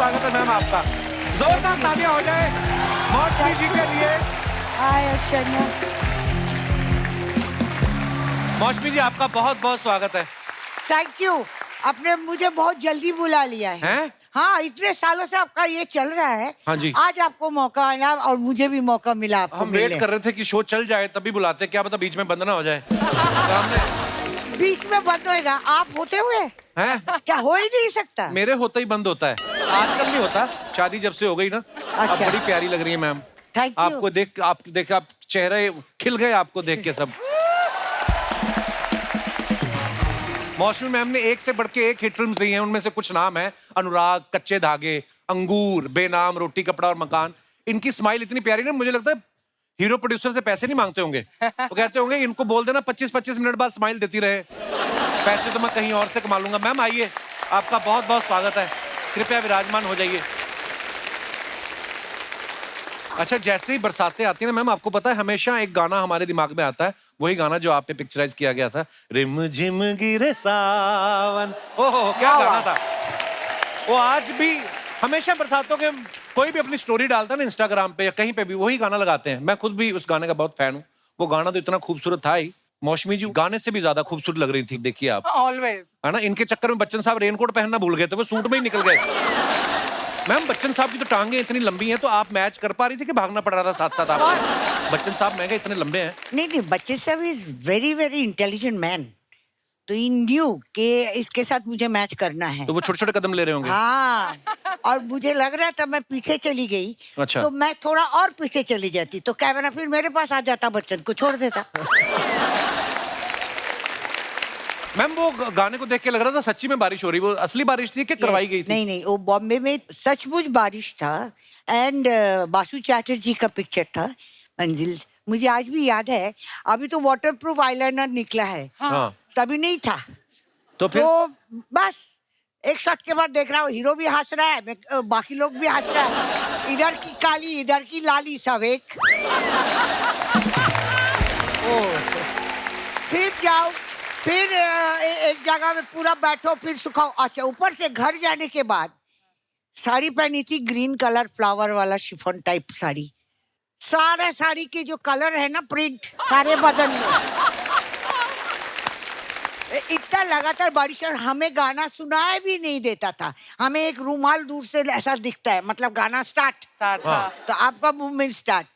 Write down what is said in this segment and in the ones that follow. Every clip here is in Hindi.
स्वागत है मैम आपका। जोरदार तालियां हो जाए मौसमी जी के लिए। हाय अर्चना। मौसमी जी आपका बहुत बहुत स्वागत है। Thank you. आपने मुझे बहुत जल्दी बुला लिया है। हैं? हाँ, इतने सालों से आपका ये चल रहा है। हाँ जी। आज आपको मौका आया और मुझे भी मौका मिला आपको हम मिलने। वेट कर रहे थे कि शो चल जाए तभी बुलाते, क्या पता बीच में बंद ना हो जाए। सामने बीच में बंद होएगा, आप होते हुए हैं? क्या हो ही नहीं सकता। मेरे होते ही बंद होता है, आजकल नहीं होता, शादी जब से हो गई ना। अच्छा। आप बड़ी प्यारी लग रही है मैम। Thank you. आपको देख आप चेहरे खिल गए आपको देख के सब। मौसमी मैम ने एक से बढ़ के एक हिट फिल्म्स दी हैं, उनमें से कुछ नाम है अनुराग, कच्चे धागे, अंगूर, बेनाम, रोटी कपड़ा और मकान। इनकी स्माइल इतनी प्यारी ना, मुझे लगता है हीरो प्रोड्यूसर से पैसे नहीं मांगते होंगे। वो कहते होंगे इनको बोल देना 25-25 मिनट बाद स्माइल देती रहे, पैसे तो मैं कहीं और से कमा लूंगा। मैम आइए, आपका बहुत बहुत स्वागत है, कृपया विराजमान हो जाइए। अच्छा, जैसे ही बरसातें आती है ना मैम, आपको पता है हमेशा एक गाना हमारे दिमाग में आता है, वही गाना जो आप पे पिक्चराइज किया गया था, रिम झिम गिरे सावन। ओहो क्या गाना था वो। आज भी हमेशा बरसातों के कोई भी अपनी स्टोरी डालता है ना इंस्टाग्राम पे या कहीं पे भी, वही गाना लगाते हैं। मैं खुद भी उस गाने का बहुत फैन हूँ। वो गाना तो इतना खूबसूरत था ही। मौसमी जी गाने से भी ज्यादा खूबसूरत लग रही थी, देखिए आप। ऑलवेज है ना, इनके चक्कर में बच्चन साहब रेनकोट पहनना भूल गए थे, वो सूट में ही निकल गए। मैम बच्चन साहब की तो टांगे इतनी लंबी हैं, तो आप मैच कर पा रही थी कि भागना पड़ रहा था साथ साथ आपको? बच्चन साहब महंगे इतने लंबे हैं। नहीं, बच्चे सब is very very intelligent man, तो इन न्यू के इसके साथ मुझे मैच करना है। तो वो छोटे छोटे कदम ले रहे होंगे। हाँ, और मुझे लग रहा था मैं पीछे चली गई। अच्छा। तो मैं थोड़ा और पीछे चली जाती तो कैमरा फिर मेरे पास आ जाता, बच्चन को छोड़ देता। मैम वो गाने को देख के लग रहा था सच्ची में बारिश हो रही, वो असली बारिश थी कि करवाई गई थी? नहीं, वो बॉम्बे में सचमुच बारिश था। एंड बासु चैटर्जी का पिक्चर था मंजिल। मुझे आज भी याद है, अभी तो वाटरप्रूफ आईलाइनर निकला है। हाँ। तभी नहीं था। तो फिर तो बस एक शॉट के बाद देख रहा हूँ हीरो भी हंस रहा है, बाकी लोग भी हंस रहा है, इधर की काली इधर की लाली सब एक। फिर जाओ, फिर एक जगह में पूरा बैठो, फिर सुखाओ। अच्छा, ऊपर से घर जाने के बाद साड़ी पहनी थी ग्रीन कलर फ्लावर वाला शिफॉन टाइप साड़ी। सारा साड़ी के जो कलर है ना, प्रिंट सारे बदन में। इतना लगातार बारिश, और हमें गाना सुनाई भी नहीं देता था। हमें एक रुमाल दूर से ऐसा दिखता है, मतलब गाना स्टार्ट, तो आपका मूवमेंट स्टार्ट।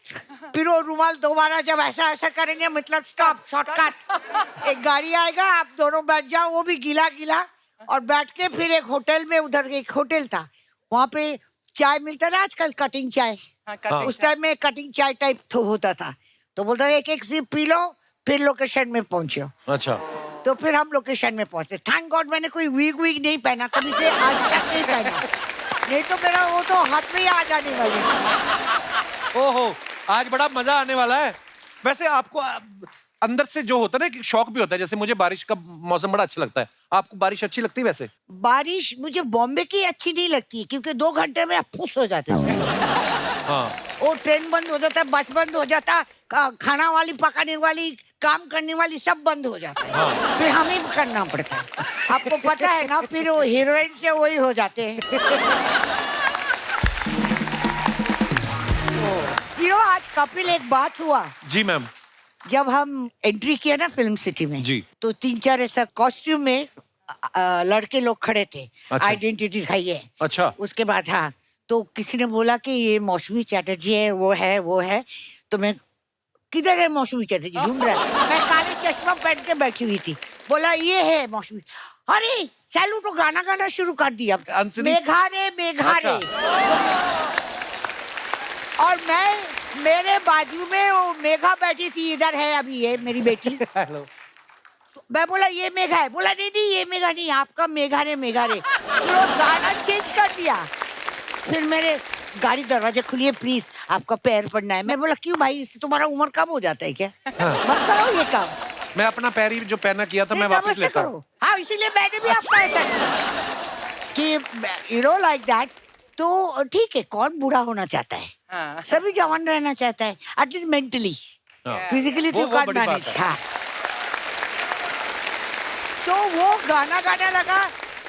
फिर वो रुमाल दोबारा जब ऐसा ऐसा करेंगे, मतलब स्टॉप, शॉर्टकट। एक गाड़ी आएगा, आप दोनों बैठ जाओ, वो भी गीला गीला, और बैठ के फिर एक होटल में, उधर एक होटल था, वहाँ पे चाय मिलता था आजकल, कटिंग चाय। उस टाइम में कटिंग चाय टाइप होता था, तो बोलता एक एक सिप पी लो, फिर लोकेशन में पहुंचो। अच्छा। तो फिर हम लोकेशन में पहुंचे। थैंक गॉड मैंने कोई वीग नहीं पहना, कभी से आज तक नहीं पहना, नहीं तो मेरा वो तो हाथ में ही आ जाने वाली थी। ओहो, आज बड़ा मजा आने वाला है। वैसे आपको अंदर से जो होता है ना, एक शौक भी होता है, जैसे मुझे बारिश का मौसम बड़ा अच्छा लगता है, आपको बारिश अच्छी लगती है? वैसे बारिश मुझे बॉम्बे की अच्छी नहीं लगती है, क्योंकि 2 घंटे में आप फुस हो जाते हैं। हाँ। वो ट्रेन बंद हो जाता है, बस बंद हो जाता, खाना वाली पकाने वाली काम करने वाली सब बंद हो जाता है। हाँ। फिर हमें भी करना पड़ता है, आपको पता है ना। फिर वो हीरोइन से वही हो जाते हैं। हीरो आज कपिल, एक बात हुआ जी मैम। जब हम एंट्री किया ना फिल्म सिटी में जी। तो 3-4 ऐसा कॉस्ट्यूम में लड़के लोग खड़े थे। अच्छा। आइडेंटिटी दिखाइए। अच्छा। उसके बाद हाँ, तो किसी ने बोला कि ये मौसमी चैटर्जी है, वो है। तो मैं, किधर है मौसमी चैटर्जी, ढूंढ रहा है। मैं काले चश्मा पहन के बैठी हुई थी, बोला ये है मौसमी। अरे सैलू तो गाना गाना शुरू कर दिया, मेघा रे मेघा रे। और मेरे बाजू में वो मेघा बैठी थी, इधर है अभी ये मेरी बेटी। हेलो। मैं बोला ये मेघा है, बोला नहीं ये मेघा नहीं, आपका मेघा रे मेघा रे। तो गाना चेंज कर दिया। फिर मेरे गाड़ी दरवाजा खुलिए प्लीज, आपका पैर पड़ना है। मैं बोला क्यों भाई, इससे तुम्हारा उम्र कम हो जाता है क्या? हाँ। मत करो ये काम। मैं अपना पैर ही जो पहना किया था मैं वापस लेता हूँ। हाँ, इसीलिए मैंने भी आपका ऐसा किया कि यू नो लाइक दैट। तो ठीक है, कौन बूढ़ा होना चाहता है? हाँ। सभी जवान रहना चाहता है, एटलीस्ट मेंटली। फिजिकली तो वो काट बड़ी बात मैनेज। हाँ, तो वो गाना गाने लगा,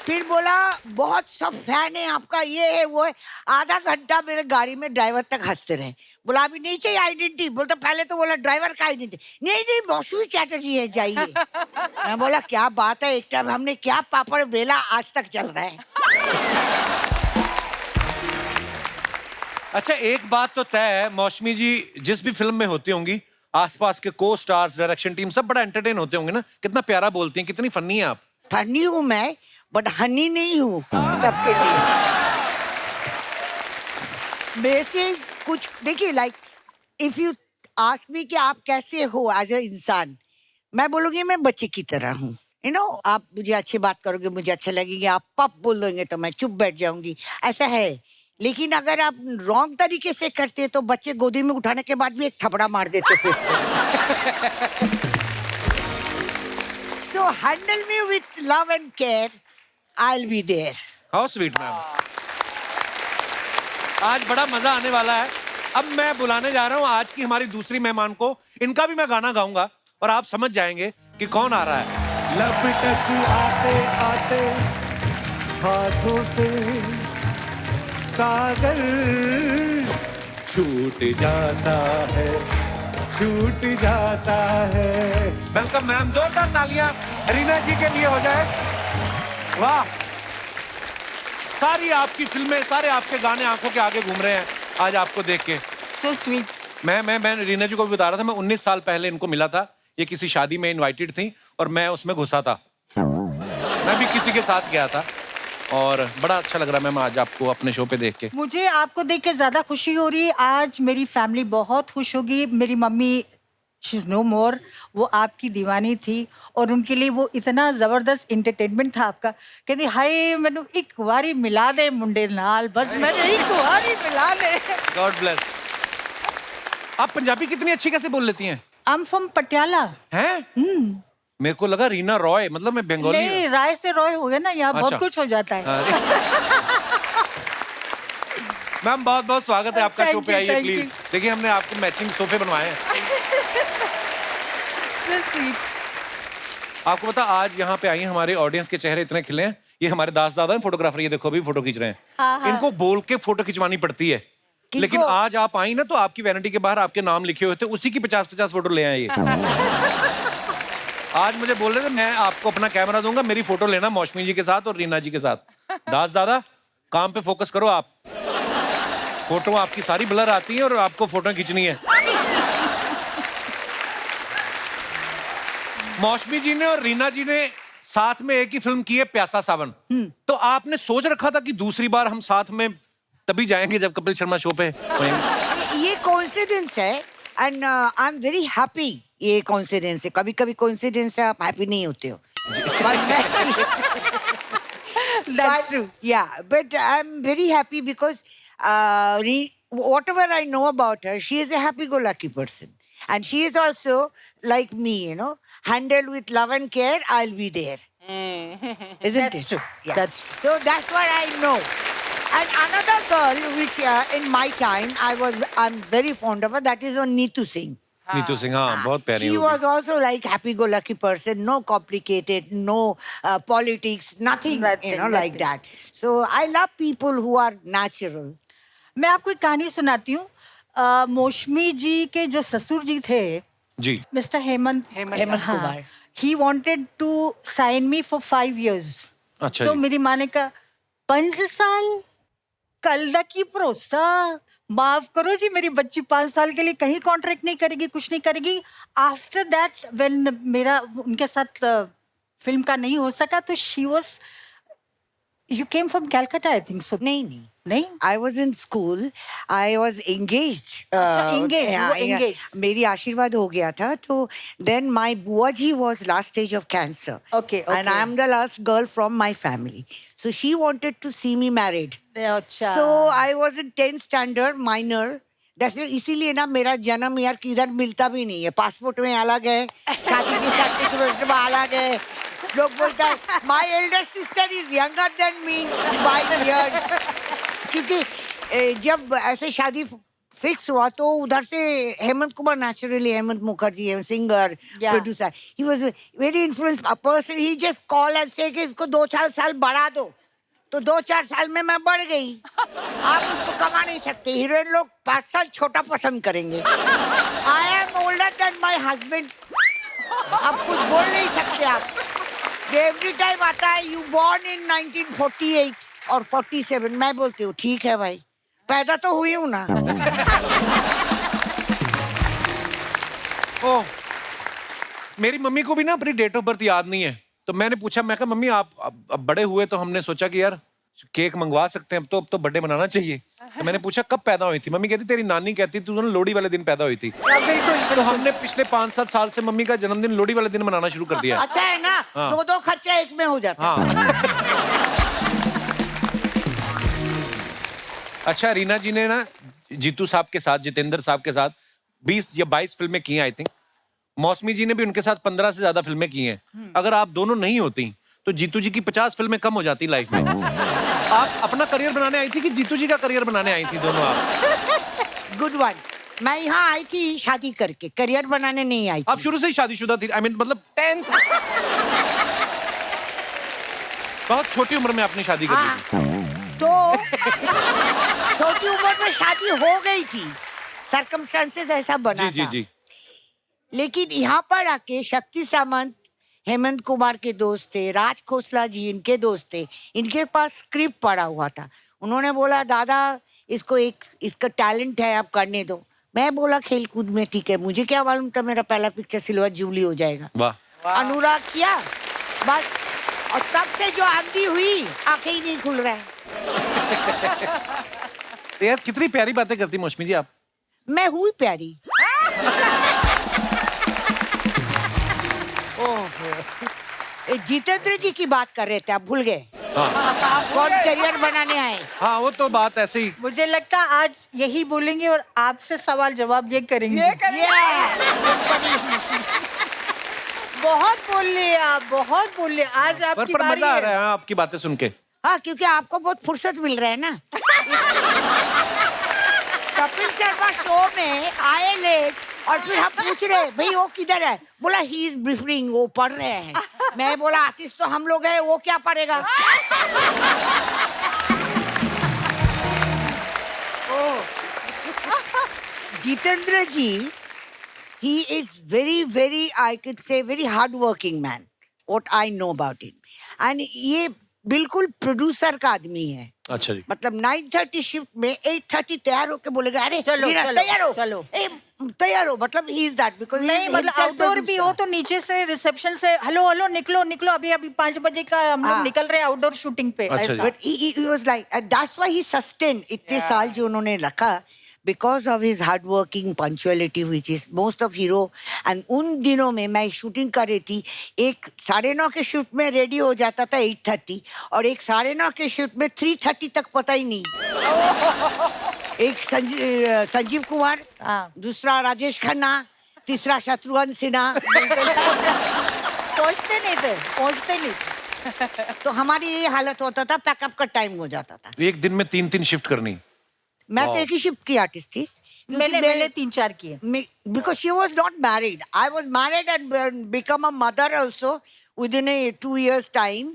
फिर बोला बहुत सब फैन है आपका, ये है वो है। आधा घंटा मेरे गाड़ी में ड्राइवर तक हंसते रहे। बोला अभी नहीं चाहिए आइडेंटिटी, बोलता पहले तो बोला ड्राइवर का आइडेंटिटी। नहीं नहीं मौसमी चैटर्जी है जाइए। मैं बोला क्या बात है, एक टाइम हमने क्या पापड़ बेला आज तक चल रहा है। अच्छा एक बात तो तय है, मौसमी जी जिस भी फिल्म में होती होंगी, आसपास के को स्टार्स, डायरेक्शन टीम सब बड़ा एंटरटेन होते होंगे ना। कितना प्यारा बोलती हैं, कितनी फनी है आप। फनी हूँ मैं, बट हनी नहीं हूँ सबके लिए। वैसे कुछ देखिए, like if you ask me कि आप कैसे हो एज ए इंसान, मैं बोलूंगी मैं बच्चे की तरह हूँ। यू नो, आप मुझे अच्छी बात करोगे, मुझे अच्छा लगेगा। आप पप बोल दोगे तो मैं चुप बैठ जाऊंगी, ऐसा है। लेकिन अगर आप रॉन्ग तरीके से करते तो बच्चे गोदी में उठाने के बाद भी एक थपड़ा मार देते थे। So handle me with love and care, I'll be there. How sweet ma'am. आज बड़ा मजा आने वाला है। अब मैं बुलाने जा रहा हूँ आज की हमारी दूसरी मेहमान को। इनका भी मैं गाना गाऊंगा और आप समझ जाएंगे कि कौन आ रहा है। लपटक आते आते हाथों से सागर छूट जाता है, छूट जाता है। वेलकम मैम, जोरदार तालियां रीना जी के लिए हो जाए। वाह, सारी आपकी फिल्में, सारे आपके गाने आंखों के आगे घूम रहे हैं आज आपको देख के। So sweet. मैं रीना जी को भी बता रहा था, मैं 19 साल पहले इनको मिला था। ये किसी शादी में इनवाइटेड थी और मैं उसमें घुसा था। मैं भी किसी के साथ गया था और बड़ा अच्छा लग रहा है मैम आज आपको अपने शो पे देख के। मुझे आपको देख के ज्यादा खुशी हो रही है। आज मेरी फैमिली बहुत खुश होगी। मेरी मम्मी शी इज नो मोर, वो आपकी दीवानी थी और उनके लिए वो इतना जबरदस्त इंटरटेनमेंट था आपका। कहती हाय मैनू एक बारी मिला दे मुंडे नाल, बस मैंने एक बारी मिला दे। God bless. आप पंजाबी कितनी अच्छी कैसे बोल लेती हैं? I am from Patiala. हैं? मेरे को लगा रीना रॉय, मतलब मैं बंगाली। नहीं, राय से रॉय हो गया ना, यहाँ बहुत कुछ हो जाता है। मैम बहुत बहुत स्वागत है आपका शो पे, आइए thank प्लीज। you. देखिए हमने आपको मैचिंग सोफे बनवाए हैं। So sweet. आपको पता आज यहाँ पे आई हैं, हमारे ऑडियंस के चेहरे इतने खिले हैं। ये हमारे दास दादा हैं फोटोग्राफर, ये देखो अभी फोटो खींच रहे हैं। हाँ। इनको बोल के फोटो खिंचवानी पड़ती है, लेकिन आज आप आई ना तो आपकी वैनिटी के बाहर आपके नाम लिखे हुए थे, उसी की 50-50 फोटो ले आए ये। आज मुझे बोल रहे थे मैं आपको अपना कैमरा दूंगा, मेरी फोटो लेना मौसमी जी के साथ और रीना जी के साथ। दास दादा काम पे फोकस करो आप। फोटो आपकी सारी ब्लर आती है और आपको फोटो खींचनी है। मौसमी जी ने और रीना जी ने साथ में एक ही फिल्म की है, प्यासा सावन। तो आपने सोच रखा था कि दूसरी बार हम साथ में तभी जाएंगे जब कपिल शर्मा शो पे होंगे? ये कोइंसिडेंस है and I am very happy. ये कोइंसिडेंस है, कभी कभी कोइंसिडेंस है आप हैप्पी नहीं होते हो। That's true. Yeah, but I'm very happy because whatever I know about her, she is a happy-go-lucky person, and she is also like me, you know, handled with love and care. I'll be there, isn't That's it? true. Yeah. That's true. So that's what I know. And another girl, which in my time I'm very fond of her. That is on Neetu Singh. Neetu Singh, हाँ बहुत प्यारी She होगी। was also like happy-go-lucky person, no complicated, no politics, nothing, you know, like that. So I love people who are natural. मैं आपको एक कहानी सुनाती हूँ। मौसमी जी के जो ससुर जी थे, जी mister Hemant Kumar. He wanted to sign me for 5 years। अच्छा तो जी। मेरी माँ ने कहा 5 साल कल दा की भरोसा, माफ करो जी मेरी बच्ची 5 साल के लिए कहीं कॉन्ट्रैक्ट नहीं करेगी, कुछ नहीं करेगी। आफ्टर दैट व्हेन मेरा उनके साथ फिल्म का नहीं हो सका तो she was, you came from Calcutta I think so. नहीं नहीं, I was in school. I was engaged. अच्छा, engaged, yeah, you were yeah. engaged. मेरी आशीर्वाद हो गया था तो then my बुआ जी was last stage of cancer. Okay, And I am the last girl from my family. So she wanted to see me married. अच्छा। So I was in 10th standard, minor. जैसे इसीलिए ना मेरा जन्म यार किधर मिलता भी नहीं है। पासपोर्ट में अलग है, शादी के सर्टिफिकेट में अलग है। लोग बोलता है my elder sister is younger than me by years। क्योंकि जब ऐसे शादी फिक्स हुआ तो उधर से Hemant Kumar, naturally Hemant Mukherjee singer Yeah. Producer, he was very influence person, he just call and से कि इसको 2-4 साल बढ़ा दो, तो 2-4 साल में मैं बढ़ गई। आप उसको कमा नहीं सकते, हीरोइन लोग 5 साल छोटा पसंद करेंगे। I am older than my husband, आप कुछ बोल नहीं सकते आप। एवरी टाइम आता है यू बॉर्न इन 1948 और 47, मैं बोलती हूँ ठीक है भाई, पैदा तो हुई हूँ ना। ओह, मेरी मम्मी को भी ना अपनी डेट ऑफ बर्थ याद नहीं है, तो मैंने पूछा, मैं कहा मम्मी आप अब बड़े हुए तो हमने सोचा कि यार केक मंगवा सकते हैं, अब तो बर्थडे मनाना चाहिए। तो मैंने पूछा कब पैदा हुई थी, मम्मी कहती तेरी नानी कहती तू ना लोहड़ी वाले दिन पैदा हुई थी। बिल्कुल। तो हमने पिछले 5-7 साल से मम्मी का जन्मदिन लोहड़ी वाले दिन मनाना शुरू कर दिया। अच्छा है ना, हाँ। 2-2 खर्चा एक में हो जाता है। हाँ। अच्छा, रीना जी ने ना जीतू साहब के साथ, जितेंद्र साहब के साथ 20 या 22 फिल्में की हैं आई थिंक। मौसमी जी ने भी उनके साथ 15 से ज्यादा फिल्में की हैं। अगर आप दोनों नहीं होती तो जीतू जी की 50 फिल्में कम हो जाती लाइफ में। आप अपना करियर बनाने आई थी कि जीतू जी का करियर बनाने आई थी, दोनों आप? Good one. मैं यहाँ आई थी शादी करके, करियर बनाने नहीं आई आप थी। शुरू से ही शादीशुदा थी? आई मीन मतलब 10th बहुत छोटी उम्र में आपने शादी कर ली थी। तो छोटी उम्र में शादी हो गई थी, सर्कमस्टेंसेस ऐसा बना जी जी था। जी। लेकिन यहाँ पर आके शक्ति सामंत हेमंत कुमार के दोस्त थे, राज खोसला जी इनके दोस्त थे, इनके पास स्क्रिप्ट पड़ा हुआ था। उन्होंने बोला दादा इसका टैलेंट है, आप करने दो। मैं बोला खेल कूद में ठीक है, मुझे क्या मालूम था मेरा पहला पिक्चर सिल्वर जुबली हो जाएगा। वाह। अनुराग किया बस, और तब से जो आंधी हुई आंखें ही नहीं खुल रहा है। यार कितनी प्यारी बातें करती मौसमी जी आप। मैं हुई प्यारी। जितेंद्र जी की बात कर रहे थे, आप भूल गए? कौन करियर बनाने आए? हाँ वो तो बात ऐसे ही। मुझे लगता है आज यही बोलेंगे और आपसे सवाल जवाब ये करेंगे। ये करिए। बहुत बोल लिए आप, बहुत बोल लिए। आज आपकी पर बारी मजा आ है। रहा है आपकी बातें सुन के। हाँ, क्योंकि आपको बहुत फुर्सत मिल रहा है ना। कपिल शर्मा शो में आए लेट और फिर हम पूछ रहे भाई वो किधर है, बोला ही इज ब्रीफिंग, वो पढ़ रहे हैं। मैं बोला आर्टिस्ट तो हम लोग हैं, वो क्या पढ़ेगा? जितेंद्र जी, he is very I could say very hard working man, what I know about him, and ये बिल्कुल प्रोड्यूसर का आदमी है। अच्छा जी। मतलब 9:30 शिफ्ट में 8:30 तैयार होके बोलेगा अरे चलो, रीना, चलो, तैयार हो, चलो। तैयार हो, मतलब ही इज दैट बिकॉज़ नहीं मतलब आउटडोर भी हो तो नीचे से रिसेप्शन से हेलो हेलो निकलो निकलो, अभी 5 बजे का हम लोग हाँ। निकल रहे हैं आउटडोर शूटिंग पे। अच्छा ऐसा। जी। But he was like that's why he sustained इतने साल जो उन्होंने रखा, because of his hard working punctuality which is most of hero। and उन दिनों में मैं शूटिंग कर रही थी, एक 9:30 के शिफ्ट में रेडी हो जाता था 8:30, और एक 9:30 के शिफ्ट में 3:30 तक पता ही नहीं। एक संजीव कुमार, हाँ। दूसरा राजेश खन्ना, तीसरा शत्रुघ्न सिन्हा। पहुंचते नहीं थे। तो हमारी ये हालत होता था, पैकअप का टाइम हो जाता था। एक दिन में 3-3 शिफ्ट करनी। मैं तो एक ही शिफ्ट की आर्टिस्ट थी। मैंने 3-4 किए। Because she was not married. I was married and become a mother also within a 2 years time.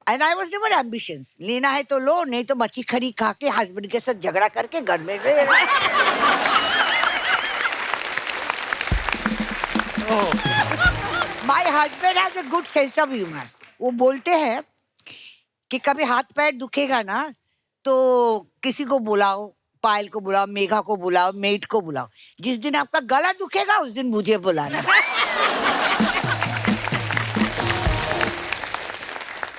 And I was never ambitious. लेना है तो लो, नहीं तो मच्छी खरी खा के हस्बैंड के साथ झगड़ा करके घर में रह। My husband has a good sense of humor. वो बोलते हैं कि कभी हाथ पैर दुखेगा ना तो किसी को बुलाओ, पायल को बुलाओ, मेघा को बुलाओ, मेट को बुलाओ। जिस दिन आपका गला दुखेगा उस दिन मुझे बुलाना।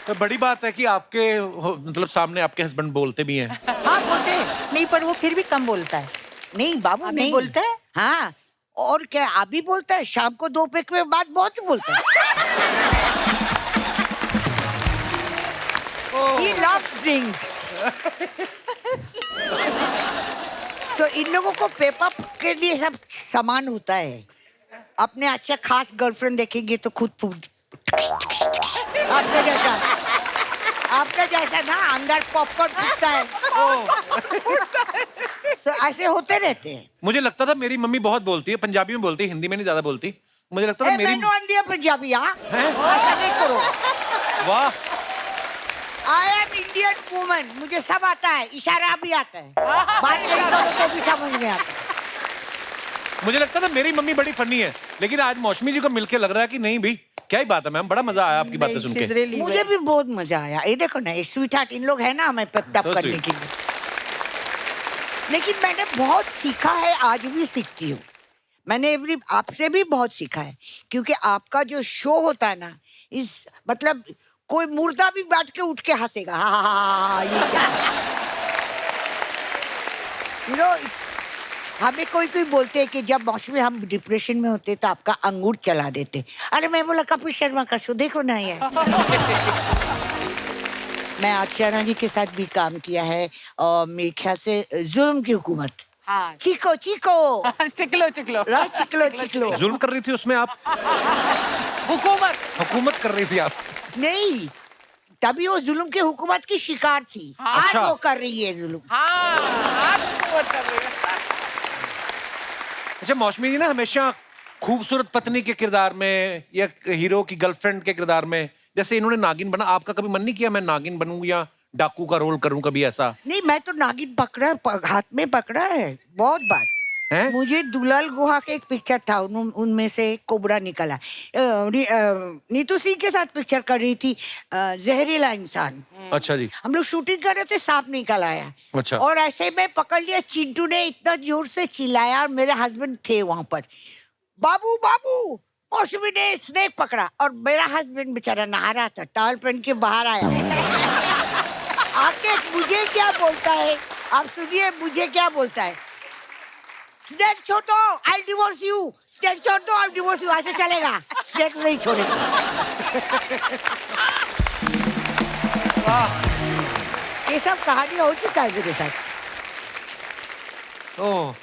तो बड़ी बात है कि आपके मतलब सामने आपके हस्बैंड बोलते भी हैं। हाँ बोलते हैं। नहीं पर वो फिर भी कम बोलता है। नहीं बाबू अभी नहीं बोलता है? हाँ, और क्या अभी बोलता है, शाम को 2 पैक में बाद बहुत बोलता है। He loves drinks. So इन लोगों को पेपअप के लिए सब सामान होता है। अपने अच्छा खास गर्लफ्रेंड देखेंगे तो खुद आपका जैसा ना अंदर पॉपकॉर्न फूटता है। ऐसे होते रहते हैं। मुझे लगता था मेरी मम्मी बहुत बोलती है, पंजाबी में बोलती है, हिंदी में नहीं ज्यादा बोलती। मुझे लगता था मेरी मैंने आंधी है पंजाबी, हाँ हैं? ऐसा नहीं करो। वाह, आई एम इंडियन वुमन, मुझे सब आता है, इशारा भी आता है, बात नहीं करो तो भी समझ में आता है। मुझे लगता था मेरी मम्मी बड़ी फनी है, लेकिन आज मौसमी जी को मिलके लग रहा है कि नहीं भाई, क्या ही बात है मैम, बड़ा मजा आया आपकी बातें सुन के। मुझे भी बहुत मजा आया। ये देखो ना, ये स्वीट हार्ट इन लोग है ना हमें पेप टप So करने sweet. के लिए। लेकिन मैंने बहुत सीखा है, आज भी सीखती हूँ। मैंने आपसे भी बहुत सीखा है, क्योंकि आपका जो शो होता है ना, इस मतलब कोई मुर्दा भी बैठ के उठ के हंसेगा, हाँ ये क्या you know, हमें कोई बोलते हैं कि जब मौसमी हम डिप्रेशन में होते तो आपका अंगूर चला देते। अरे मैं बोला कपिल शर्मा का शो देखो ना यार। मैं अर्चना जी के साथ भी काम किया है, और मेरे ख्याल से जुल्म की हुकूमत, हाँ। चिको चिको चिकलो चिकलो चिकलो चिकलो जुल्म कर रही थी उसमें आप? हुकूमत कर रही थी आप? नहीं, तभी वो जुल्म की हुकूमत की शिकार थी। आज अच्छा। वो कर रही है जुल्म। हाँ, आज हुकूमत कर रही है। अच्छा, मौसमी जी ना हमेशा खूबसूरत पत्नी के किरदार में या हीरो की गर्लफ्रेंड के किरदार में, जैसे इन्होंने नागिन बना, आपका कभी मन नहीं किया मैं नागिन बनूं या डाकू का रोल करूं कभी ऐसा? नहीं, मैं तो नागिन हाथ में पकड़ा है बहुत बार। हैं? मुझे दुलाल गुहा के एक पिक्चर था, उनमें से कोबरा निकला। नीतू सिंह के साथ पिक्चर कर रही थी, जहरीला इंसान। अच्छा जी। हम लोग शूटिंग कर रहे थे, सांप निकल आया। अच्छा। और ऐसे में पकड़ लिया, चिंटू ने इतना जोर से चिल्लाया, और मेरे हस्बैंड थे वहां पर, बाबू बाबू, मौसमी ने स्नेक पकड़ा, और मेरा हस्बैंड बेचारा नहा रहा था, टॉवल पहन के बाहर आया। आके मुझे क्या बोलता है, आप सुनिए मुझे क्या बोलता है, स्नेक छोड़ दो, आई डिवोर्स यू, स्नेक छोड़ दो, आई डिवोर्स यू। ऐसे चलेगा? स्नेक नहीं छोड़ेगा। ये सब कहानी हो चुका है मेरे साथ। ओह।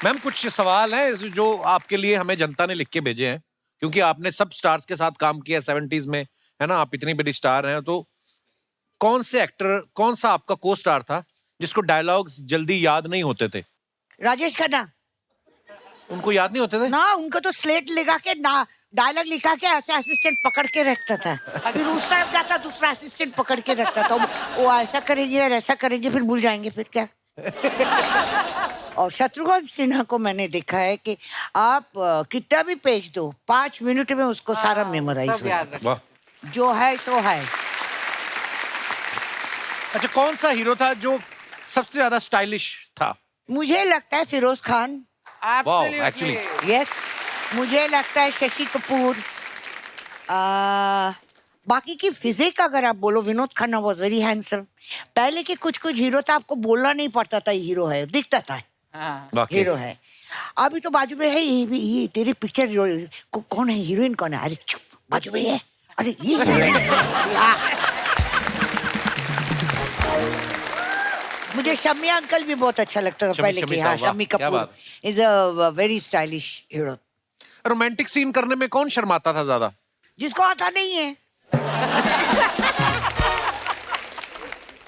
मैम, कुछ सवाल हैं जो आपके लिए हमें जनता ने लिख के भेजे हैं, क्योंकि आपने सब स्टार्स के साथ काम किया 70s में, है ना, आप इतनी बड़ी स्टार हैं, तो कौन से एक्टर, कौन सा आपका को स्टार था जिसको डायलॉग्स जल्दी याद नहीं होते थे? राजेश खन्ना। उनको याद नहीं होते थे? ना, उनको तो स्लेट लगा के ना डायलॉग लिखा के ऐसे असिस्टेंट पकड़ के रखता था, फिर उस तरफ जाता, दूसरा असिस्टेंट पकड़ के रखता था, वो ऐसा करेंगे और ऐसा करेंगे, फिर भूल जाएंगे, फिर क्या। और शत्रुघ्न सिन्हा को मैंने देखा है कि आप कितना भी पेज दो, 5 मिनट में उसको सारा मेमोराइज हो जाता है। वाह। जो है सो है। अच्छा, कौन सा हीरो था जो सबसे ज्यादा स्टाइलिश था? मुझे लगता है फिरोज खान। actually. यस, मुझे लगता है शशि कपूर। बाकी की फिजिक अगर आप बोलो, Vinod Khanna was very handsome. पहले के कुछ हीरो था, आपको बोलना नहीं पड़ता था हीरो है, दिखता था वाकई। हीरो है। अभी तो बाजू में है, ये तेरी पिक्चर कौन है, हीरोइन कौन है, अरे चुप, बाजू में है, अरे ये मुझे शम्मी अंकल भी बहुत अच्छा लगता था पहले की। हाँ, Shammi Kapoor is a very stylish hero. Romantic scene करने में कौन शर्माता था ज्यादा? जिसको आता नहीं है।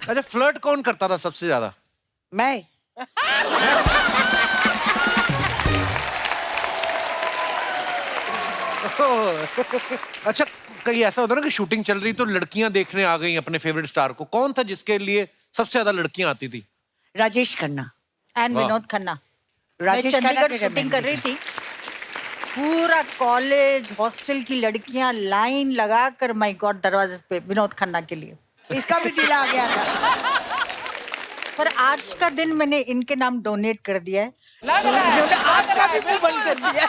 अच्छा, फ्लर्ट कौन करता था सबसे ज्यादा? मैं। अच्छा, कहीं ऐसा होता ना कि शूटिंग चल रही तो लड़कियां देखने आ गई अपने फेवरेट स्टार को, कौन था जिसके लिए सबसे ज्यादा लड़कियां आती थी? राजेश खन्ना एंड वाह। विनोद खन्ना। मैं राजेश खन्ना चंडीगढ़ के शूटिंग जमाने कर रही थी, पूरा कॉलेज हॉस्टल की लड़कियां लाइन लगाकर, माय गॉड, दरवाजे पे विनोद खन्ना के लिए। इसका भी दिल आ गया था। पर आज का दिन मैंने इनके नाम डोनेट कर दिया है। आपका भी मुंह बंद कर दिया।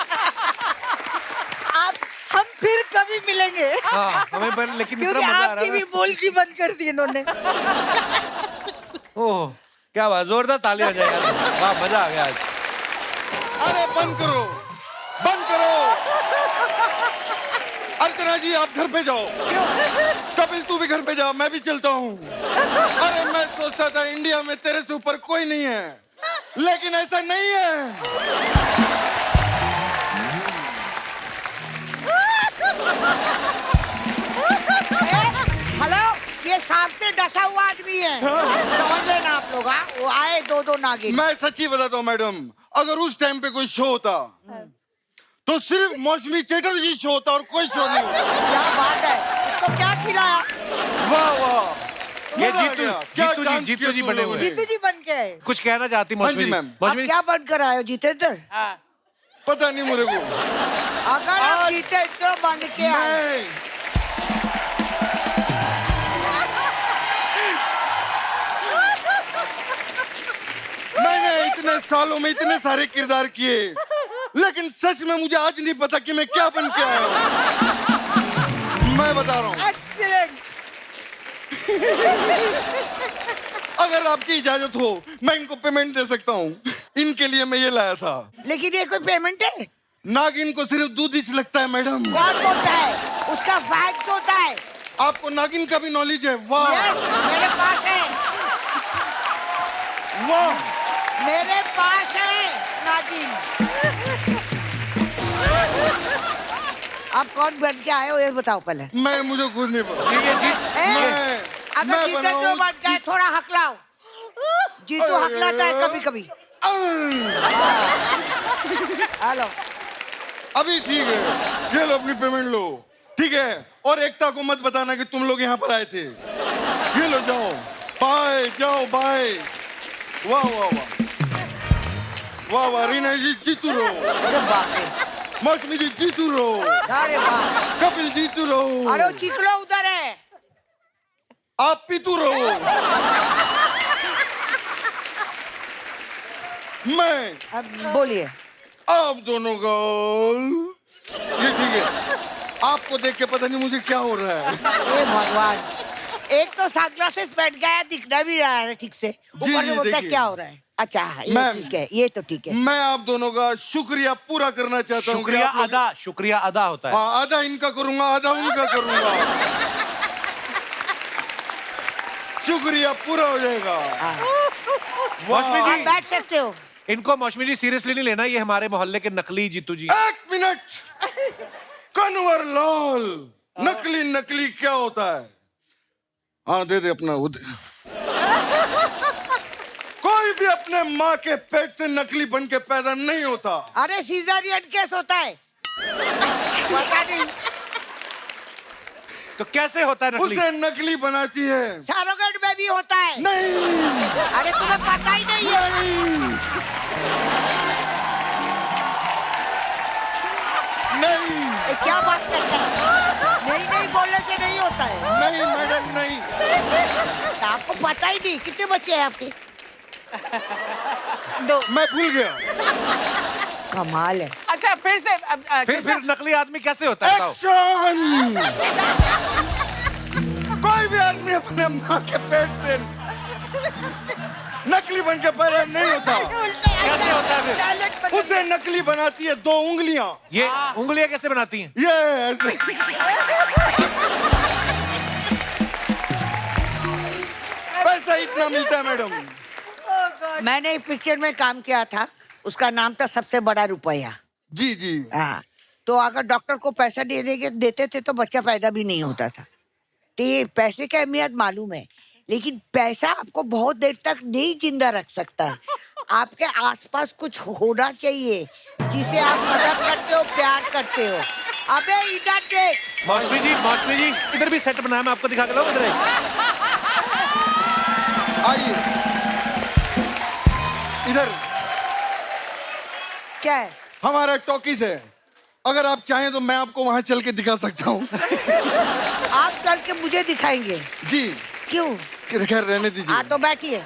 आप हम फिर कभी मिलेंगे, हाँ, हमें पर लेकिन इतना क्योंकि मजा आ आपकी रहा भी है। बोलती बंद कर दी इन्होंने। ओह, क्या बात, जोरदार ताली हो जाए यार। वाह, मजा आ गया आज। अरे बंद करो, बंद करो। अर्चना जी, आप घर पे जाओ। कपिल, तू भी घर पे जा, मैं भी चलता हूँ। अरे मैं सोचता था इंडिया में तेरे से ऊपर कोई नहीं है, लेकिन ऐसा नहीं है। हेलो, ये सांप से डसा हुआ आदमी है, समझ लेना आप। नागिन। मैं सच्ची बताता हूँ मैडम, अगर उस टाइम पे कोई शो होता तो सिर्फ मौसमी चटर्जी शो होता और कोई शो नहीं होता। क्या बात है, इसको क्या खिलाया? वाह वाह, ये मजा आ गया। क्या डांस जीतू किया जी तुम बने लोगों हुए ने। हैं। जीतू जी बन के आए। कुछ कहना चाहती हाँ मौसमी जी, जी? मैम। आप मौसमी क्या बनकर आए हो जितेंद्र? हाँ पता नहीं मेरे को। अगर आप जितेंद्र बन के आए, मैं मैंने इतने सालों में इतने सारे किरदार किए, लेकिन सच में मुझे आज नहीं पता कि मैं क्या बन के आया हूँ। मैं बता रहा हूँ, एक्सीलेंट। अगर आपकी इजाजत हो मैं इनको पेमेंट दे सकता हूँ। इनके लिए मैं ये लाया था। लेकिन ये कोई पेमेंट है? नागिन को सिर्फ दूध ही लगता है मैडम। कौन होता है? उसका फैक्ट होता है। आपको नागिन का भी नॉलेज है? वाह यस, मेरे पास है, वाह। मेरे पास है नागिन। आप कौन बन के आए हो ये बताओ पहले। मुझे कुछ नहीं पता। ये जी अगर जितेंद्र बन जाए थोड़ा हकलाओ। जीतू हकलाता है कभी कभी। हेलो, अभी ठीक है, ये लो अपनी पेमेंट लो, ठीक है। और एकता को मत बताना कि तुम लोग यहाँ पर आए थे। ये लो, जाओ बाय, जाओ बाय। वाह वाह वाह वाह वाह, रीना जी जीतू रहो, अरे बाप रे, मौसमी जी जीतू रहो, अरे बाप, कपिल जीतू रहो, अरे वो चिकलो उधर है। आप पीतू रहो। मैं अब बोलिए। आप दोनों का ये ठीक है। आपको देख के पता नहीं मुझे क्या हो रहा है। हे भगवान, एक तो सनग्लासेस पहन गया, दिखना भी रहा है ठीक से, ऊपर से जी, बोलता है देखिए। क्या हो रहा है। अच्छा ये मैम, ठीक है, ये तो ठीक है। मैं आप दोनों का शुक्रिया पूरा करना चाहता हूँ। शुक्रिया अदा होता है। हाँ, आधा इनका करूंगा, आधा उनका करूंगा। शुक्रिया पूरा हो जाएगा। मौसमी आप जी, बैठ सकते हो। इनको मौसमी जी सीरियसली नहीं लेना, ये हमारे मोहल्ले के नकली जीतू जी। एक मिनट, कन्वर लाल, नकली नकली क्या होता है? हाँ दे दे अपना कोई भी अपने माँ के पेट से नकली बन के पैदा नहीं होता। अरे सीजरियन केस होता है। पता नहीं, तो कैसे होता है नकली? उसे नकली बनाती है। सरोगेट में भी होता है। नहीं अरे तुम्हें पता ही नहीं है। नहीं ये क्या बात करते हैं? नहीं नहीं बोलने से नहीं होता है। नहीं मैडम नहीं। तो आपको पता ही नहीं। कितने बच्चे हैं आपके? मैं भूल गया। कमाल है। अच्छा फिर से फिर नकली आदमी कैसे होता है? बताओ। एक्शन। कोई भी आदमी अपने माँ के पेट से नकली बन के पैदा नहीं होता। कैसे होता है फिर? उसे नकली बनाती है 2 उंगलियां। ये उंगलियां कैसे बनाती हैं? ये ऐसे। पैसा इतना मिलता है मैडम। मैंने एक पिक्चर में काम किया था, उसका नाम था सबसे बड़ा रुपया। जी जी। हाँ, तो अगर डॉक्टर को पैसा देते थे तो बच्चा पैदा भी नहीं होता था। तो ये पैसे की अहमियत मालूम है, लेकिन पैसा आपको बहुत देर तक नहीं जिंदा रख सकता। आपके आसपास कुछ होना चाहिए जिसे आप मदद करते हो, प्यार करते हो। अबे इधर देख। मौसमी जी इधर भी सेट बनाया, मैं आपको दिखा के लाऊं इधर। आइए इधर, क्या है? हमारा टॉकीज है। अगर आप चाहें तो मैं आपको वहां चल के दिखा सकता हूँ। आप चल के मुझे दिखाएंगे? जी। क्यों? खैर रहने दीजिए। हाँ तो बैठिए।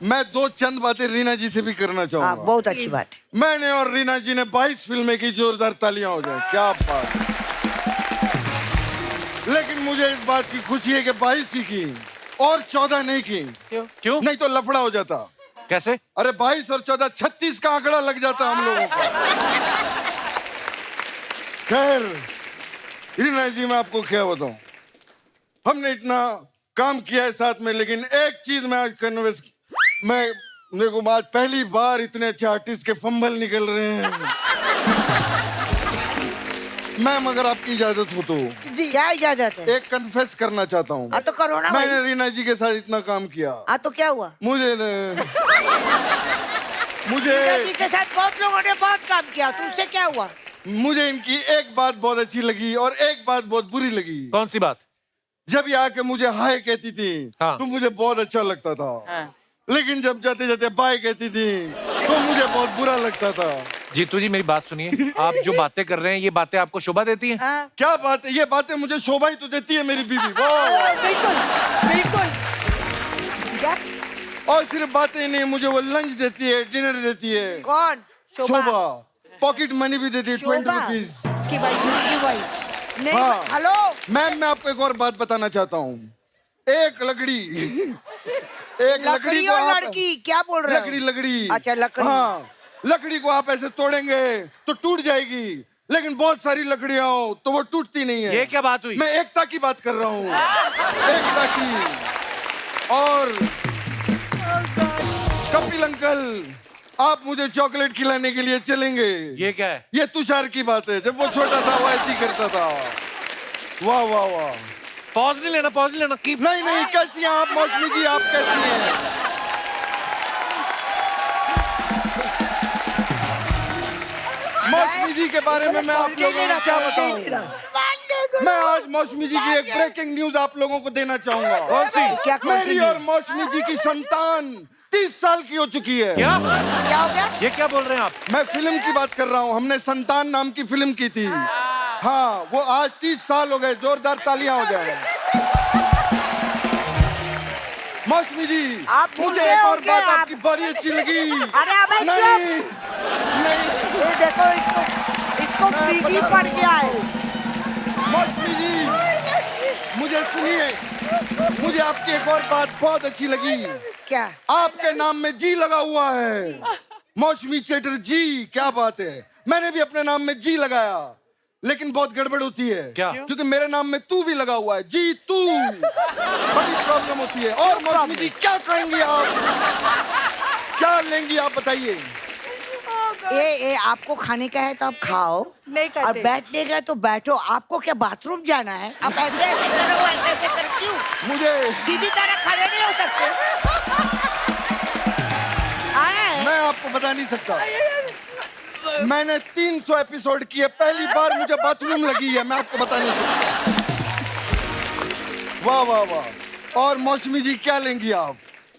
मैं 2 चंद बातें रीना जी से भी करना हाँ, चाहूंगा। बहुत अच्छी बात है। मैंने और रीना जी ने 22 फिल्में की, जोरदार तालियां हो जाए। क्या बात। लेकिन मुझे इस बात की खुशी है कि 22 ही की और 14 नहीं की। क्यों? नहीं तो लफड़ा हो जाता। कैसे? अरे 22 और 14 36 का आंकड़ा लग जाता हम लोगों को। खैर रीना जी, मैं आपको क्या बताऊं, हमने इतना काम किया है साथ में, लेकिन एक चीज मैं आज कन्विंस, मैं देखो आज पहली बार इतने अच्छे आर्टिस्ट के फंबल निकल रहे हैं। मैम अगर आपकी इजाजत हो तो जी क्या इजाजत है? एक कन्फेस करना चाहता हूँ। हाँ तो करो ना भाई। मैंने रीना जी के साथ इतना काम किया। हाँ तो क्या हुआ? मुझे रीना जी के साथ बहुत लोगों ने बहुत काम किया, तो उससे क्या हुआ? मुझे इनकी एक बात बहुत अच्छी लगी और एक बात बहुत बुरी लगी। कौन सी बात? जब ये आके मुझे हाय कहती थी हाँ। तो मुझे बहुत अच्छा लगता था। हाँ। लेकिन जब जाते जाते बाय कहती थी तो मुझे बहुत बुरा लगता था। जीतू जी मेरी बात सुनिए, आप जो बातें कर रहे हैं ये बातें आपको शोभा देती हैं? हाँ? क्या बात है, ये बातें मुझे शोभा ही तो देती है मेरी बीवी। वाह। बिल्कुल बिल्कुल। क्या? और सिर्फ बातें ही नहीं, मुझे वो लंच देती है, डिनर देती है। कौन? शोभा पॉकेट मनी भी देती है, 20 शोभा? रुपीज। उसकी भाई, उसकी भाई। नहीं, हाँ। हेलो। मैम मैं आपको एक और बात बताना चाहता हूँ। एक लकड़ी एक लकड़ी लकड़ी को और आप लड़की क्या बोल रहे हो? लकड़ी अच्छा, लकड़ी। हाँ, लकड़ी को आप ऐसे तोड़ेंगे तो टूट जाएगी, लेकिन बहुत सारी लकड़ियां हो तो वो टूटती नहीं है। ये क्या बात हुई? मैं एकता की बात कर रहा हूँ, एकता की। और कपिल अंकल, आप मुझे चॉकलेट खिलाने के लिए चलेंगे? ये क्या है? ये तुषार की बात है, जब वो छोटा था वो ऐसी करता था। वाह वाह वाह। पॉज नहीं लेना, पॉज नहीं लेना। कीप। नहीं नहीं, कैसी हैं आप मौसमी जी, आप कैसी हैं? मौसमी जी के बारे में मैं आप लोगों को क्या बताऊं? मैं आज मौसमी जी की एक ब्रेकिंग न्यूज आप लोगों को देना चाहूंगा। कौन सी? क्या कौन सी मेरी और मौसमी जी की संतान 30 साल की हो चुकी है। क्या? क्या हो गया? ये क्या बोल रहे हैं आप? मैं फिल्म की बात कर रहा हूँ, हमने संतान नाम की फिल्म की थी। हाँ, वो आज 30 साल हो गए, जोरदार तालियां हो जाए। मौसमी जी, आप भूल मुझे गए एक और होंगे बात आप। आपकी बड़ी अच्छी लगी। अरे अबे नहीं नहीं, ये देखो, इसको पीटी पड़ गया है। मौसमी जी मुझे सुनिए, मुझे आपकी एक और बात बहुत अच्छी लगी। क्या? आपके नाम में जी लगा हुआ है, मौसमी चटर्जी। क्या बात है, मैंने भी अपने नाम में जी लगाया, लेकिन बहुत गड़बड़ होती है। क्या? क्योंकि मेरे नाम में तू भी लगा हुआ है, जी तू। बड़ी प्रॉब्लम होती है। और मौसमी जी क्या कहेंगी आप, क्या लेंगी आप बताइए? ये आपको खाने का है तो आप खाओ, नहीं खाते। और बैठने का है तो बैठो। आपको क्या बाथरूम जाना है? आप ऐसे ऐसे करो, ऐसे ऐसे कर, क्यों मुझे, सीधी तरह खड़े नहीं हो सकते? आया है? मैं आपको बता नहीं सकता। मैंने 300 एपिसोड किए, पहली बार मुझे बाथरूम लगी है, मैं आपको बता नहीं सकता। वाह वाह वाह। और मौसमी जी क्या लेंगी आप?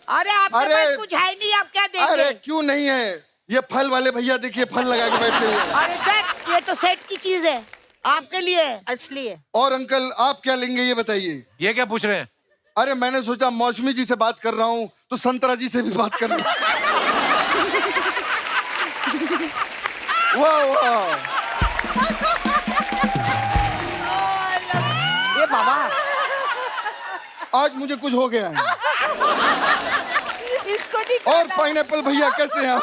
अरे आपके अरे- पास कुछ है नहीं, आप क्या देंगे? अरे क्यों नहीं है, ये फल वाले भैया देखिए, फल लगा के बैठे हुए हैं। अरे देख, ये तो सेट की चीज है, आपके लिए। असली है। और अंकल आप क्या लेंगे ये बताइए? ये क्या पूछ रहे हैं? अरे मैंने सोचा मौसमी जी से बात कर रहा हूँ तो संतरा जी से भी बात कर रहा हूँ। वाह वाह। ये बाबा, आज मुझे कुछ हो गया है। इसको नहीं और खाना। पाइनएप्पल भैया कैसे हैं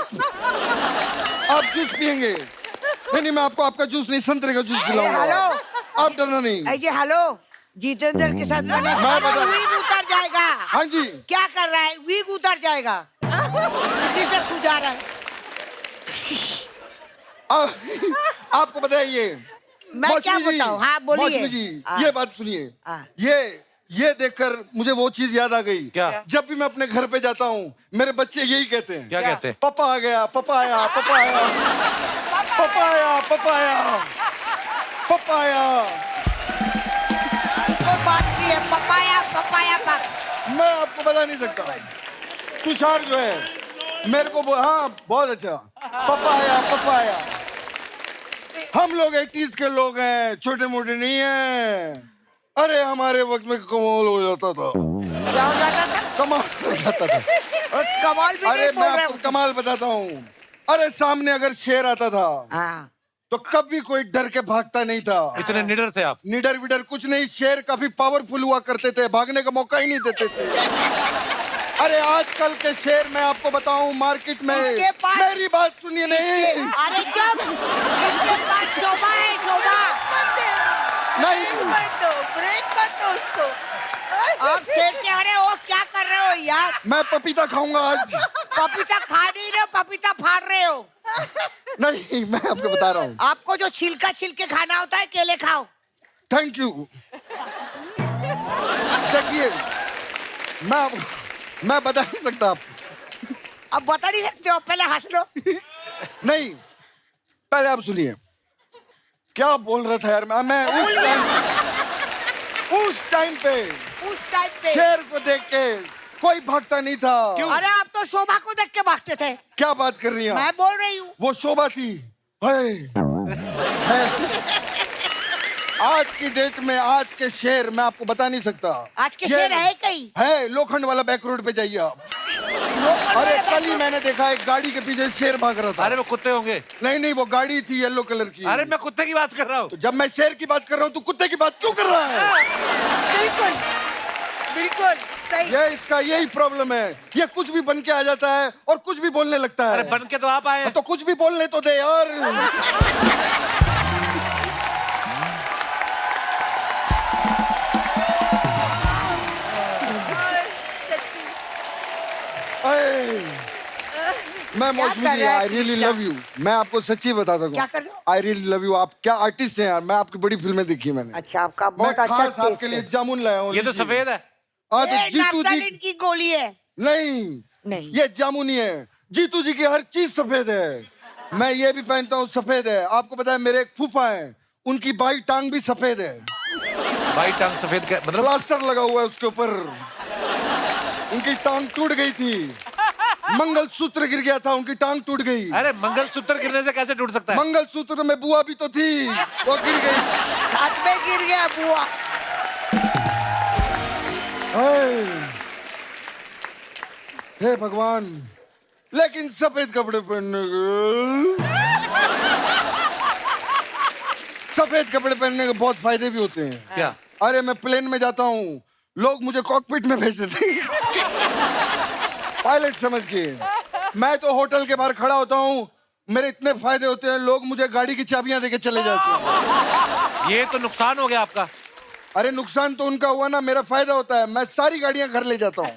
आप जूस पियेंगे? नहीं नहीं, मैं आपको आपका जूस नहीं, संतरे का जूस पिलाऊंगा। हेलो। आप डरना नहीं। अजय हेलो, जितेंद्र के साथ मैंने मैं बता- वीग उतर जाएगा। हाँ जी। क्या कर रहा है? वीग उतर जाएगा, इसी से खुजा रहा है। आपको बताइए, मैं क्या मौसमी जी, बताऊं? हाँ बोलिए। मौसमी जी, हाँ। ये बात सुनिए। हाँ। ये देखकर मुझे वो चीज याद आ गई। क्या? जब भी मैं अपने घर पे जाता हूँ मेरे बच्चे यही कहते हैं। क्या कहते हैं? पापा आ गया, पापा आया, पापा आया, पापा आया, पापा आया, पापा आया। कोई बात नहीं है, पपाया पपाया पाप। मैं आपको बता नहीं सकता। तुषार जो है मेरे को हाँ बहुत अच्छा, पापा आया, पापा आया। हम लोग 80s के लोग हैं, छोटे मोटे नहीं हैं। अरे हमारे वक्त में कमाल हो जाता था, क्या हो जाता था? कमाल हो जाता था। और कमाल भी अरे नहीं बोल मैं रहे आपको हो। कमाल बताता हूँ। अरे सामने अगर शेर आता था हाँ। तो कभी कोई डर के भागता नहीं था। इतने निडर थे आप? निडर विडर कुछ नहीं, शेर काफी पावरफुल हुआ करते थे, भागने का मौका ही नहीं देते थे। अरे आजकल के शेर मैं आपको बताऊं मार्केट में, इसके पास- मेरी बात सुनिए नहीं, अरे जब इसके पास शोभा है, शोभा। नहीं ब्रेक मत दो उसको। आप शेर से अरे वो क्या कर रहे हो यार? मैं पपीता खाऊंगा आज। पपीता खा नहीं रहे हो, पपीता फाड़ रहे हो। नहीं, मैं आपको बता रहा हूँ। आपको जो छिलका छिलके खाना होता है केले खाओ। Thank you. देखिए, मैं बता नहीं सकता आपको। अब बता नहीं सकते हो, पहले हंस लो। नहीं, पहले आप सुनिए। क्या बोल रहा था यार मैं उस टाइम पे शेर को देख के कोई भागता नहीं था। अरे आप तो शोभा को देख के भागते थे। क्या बात कर रही हैं मैं आप? बोल रही हूँ। वो शोभा थी। आज की डेट में आज के शेर मैं आपको बता नहीं सकता। आज के ये शेर है कहीं? है, लोखंड वाला बैक रोड पे जाइए आप। अरे कल ही मैंने देखा एक गाड़ी के पीछे शेर भाग रहा था। अरे वो कुत्ते होंगे। नहीं, वो गाड़ी थी येलो कलर की। अरे मैं कुत्ते की बात कर रहा हूँ। तो जब मैं शेर की बात कर रहा हूँ तो कुत्ते की बात क्यों कर रहा है? बिल्कुल बिल्कुल सही। ये इसका यही प्रॉब्लम है। ये कुछ भी बन के आ जाता है और कुछ भी बोलने लगता है। अरे बन के तो आप आए हैं। तो कुछ भी बोलने तो दे यार। मैं मौसमी कर जी, रहा है I really Krishna? Love you. मैं आपको सच्ची बताता क्या हूँ, कर रहे हो? I really love you. आप क्या आर्टिस्ट हैं यार। मैं आपकी बड़ी फिल्में देखी मैंने। अच्छा, आपका मैं बहुत अच्छा खास टेस्ट आपके लिए है। जामुन लाया हूँ। ये तो लीजिए। सफेद है। हाँ तो ये जीतू नाफ्तालिन जी की गोली है। नहीं, नहीं। ये जामुनी है। जीतू जी की हर चीज सफेद है। मैं ये भी पहनता हूँ, सफेद है। आपको पता है मेरे एक फूफा है, उनकी बाई टांग भी सफेद है। भाई टांग सफेद का मतलब? प्लास्टर लगा हुआ है उसके ऊपर। उनकी टांग टूट गई थी। मंगलसूत्र गिर गया था, उनकी टांग टूट गई। अरे मंगलसूत्र गिरने से कैसे टूट सकता है? मंगलसूत्र में बुआ भी तो थी, वो गिर गई। हाथ में गिर गया बुआ। हे भगवान, लेकिन सफेद कपड़े पहनने के सफेद कपड़े पहनने के बहुत फायदे भी होते हैं। क्या? अरे मैं प्लेन में जाता हूँ, लोग मुझे कॉकपिट में भेज देते हैं पायलट समझ के। मैं तो होटल के बाहर खड़ा होता हूँ, मेरे इतने फायदे होते हैं, लोग मुझे गाड़ी की चाबियां देके चले जाते हैं। ये तो नुकसान हो गया आपका। अरे नुकसान तो उनका हुआ ना, मेरा फायदा होता है। मैं सारी गाड़ियां घर ले जाता हूँ।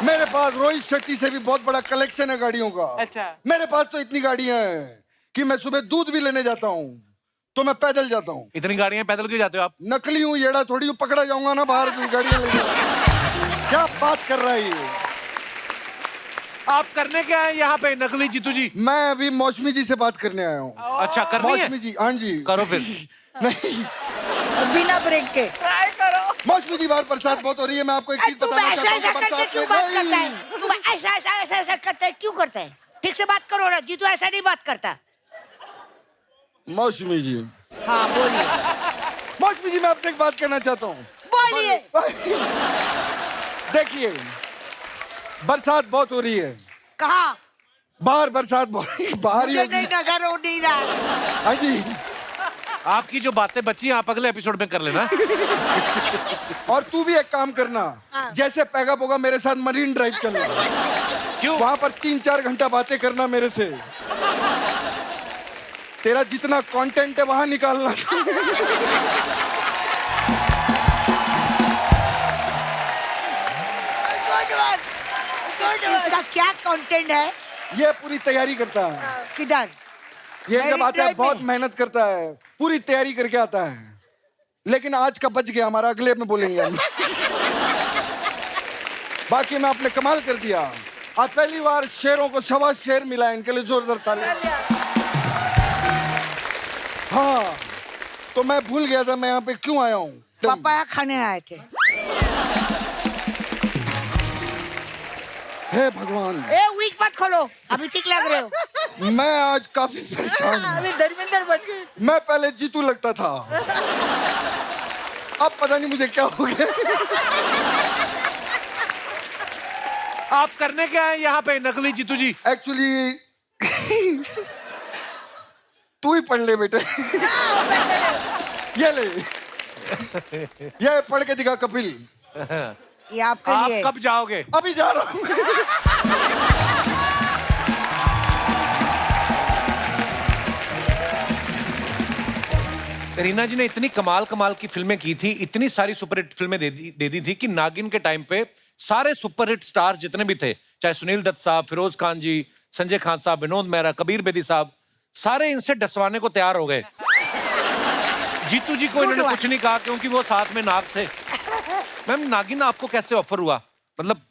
मेरे पास रोहित शेट्टी से भी बहुत बड़ा कलेक्शन है गाड़ियों का। अच्छा। मेरे पास तो इतनी गाड़ियां हैं कि मैं सुबह दूध भी लेने जाता हूँ तो मैं पैदल जाता हूँ। इतनी गाड़ियां पैदल क्यों जाते हो आप? नकली हूँ, येड़ा थोड़ी हूँ, पकड़ा जाऊंगा ना बाहर गाड़ियां लेके। क्या बात कर रहा है ये? आप करने क्या है यहाँ पे नकली जीतू जी? मैं अभी मौसमी जी से बात करने आया हूँ। अच्छा करनी है? मौसमी जी, हाँ जी। करो फिर। नहीं, बिना ब्रेक के। ट्राई करो। मौसमी जी बाहर बरसात बहुत हो रही है। मैं आपको एक चीज तुम बताना ऐसा चाहता ऐसा हूँ। करते बरसात क्यों के बात करता नहीं। है? तुम ऐसा करता है क्यों करता है? ठीक से बात करो ना। जीतू ऐसा नहीं बात करता। मौसमी जी, हाँ बोलिए। मौसमी जी, मैं आपसे एक बात करना चाहता हूँ। बोलिए। देखिए, बरसात बहुत हो रही है कहाँ? बाहर। बरसात बहुत बाहर ही मुझे होगी। नहीं नजर हो नहीं रहा। हाँ जी। आपकी जो बातें बची हैं आप अगले एपिसोड में कर लेना। और तू भी एक काम करना, जैसे पैगा पोगा मेरे साथ मरीन ड्राइव चलना। क्यों? वहां पर 3-4 घंटा बातें करना मेरे से। तेरा जितना कंटेंट है वहां निकालना। इसका क्या कंटेंट है? ये पूरी तैयारी करता है। किधर? ये Marine जब आता है Drive बहुत में? मेहनत करता है, पूरी तैयारी करके आता है। लेकिन आज का बच गया हमारा, अगले में बोलेंगे हम। बाकी मैं आपने कमाल कर दिया। आज पहली बार शेरों को 1.25 शेर मिला है, इनके लिए जोरदार ताली। हाँ, तो मैं भूल गया था मैं यहाँ पे क्यों आया हूँ। पपाया खाने आए थे। हे भगवान, ए वीक मत खोलो, अभी ठीक लग रहे हो। मैं आज काफी परेशान हूँ। अभी धर्मेंद्र बन गए। मैं पहले जीतू लगता था, अब पता नहीं मुझे क्या हो गया। आप करने क्या है यहाँ पे नकली जीतू जी? एक्चुअली तू ही पढ़ ले बेटे। ये ले, ये पढ़ के दिखा कपिल। ये आपके आप लिए। कब जाओगे? अभी जा रहा हूँ। रीना जी ने इतनी कमाल कमाल की फिल्में की थी, इतनी सारी सुपरहिट फिल्में दे दी थी कि नागिन के टाइम पे सारे सुपरहिट स्टार्स जितने भी थे, चाहे सुनील दत्त साहब, फिरोज खान जी, संजय खान साहब, विनोद मेहरा, कबीर बेदी साहब, सारे इनसे डसवाने को तैयार हो गए। जीतू जी को इन्होंने कुछ नहीं कहा क्योंकि वो साथ में नाग थे। मैम, नागिन आपको कैसे ऑफर हुआ? मतलब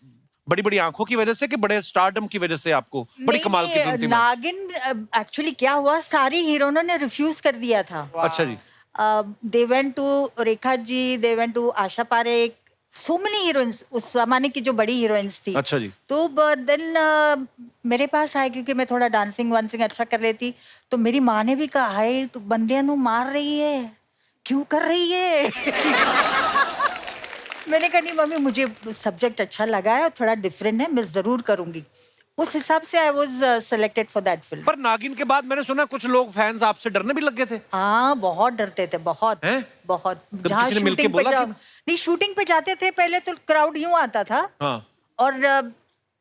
बड़ी बड़ी आंखों की वजह से कि बड़े स्टारडम की वजह से आपको? बड़ी कमाल की फिल्म थी। नागिन एक्चुअली क्या हुआ, सारी हीरोइनों ने रिफ्यूज कर दिया था। अच्छा जी। They went to Rekha ji, they went to Asha Parekh, so many heroines, उस जमाने की जो बड़ी हीरोइंस थी। अच्छा जी। तो देन मेरे पास आए क्योंकि मैं थोड़ा डांसिंग वांसिंग अच्छा कर लेती। तो मेरी माँ ने भी कहा, हाय तू बंदियां नु मार रही है, क्यों कर रही है? मैंने कहा नहीं मम्मी, मुझे सब्जेक्ट अच्छा लगा है और थोड़ा डिफरेंट है, मैं जरूर करूंगी। उस हिसाब से I was selected for that film. पर नागिन के बाद मैंने सुना कुछ लोग फैंस आपसे डरने भी लग गए थे। हाँ, बहुत डरते थे, बहुत हैं? बहुत। कब जहाँ किसी ने मिलके शूटिंग पे बोला कि- नहीं, शूटिंग पे जाते थे पहले तो क्राउड यूं आता था। हाँ। और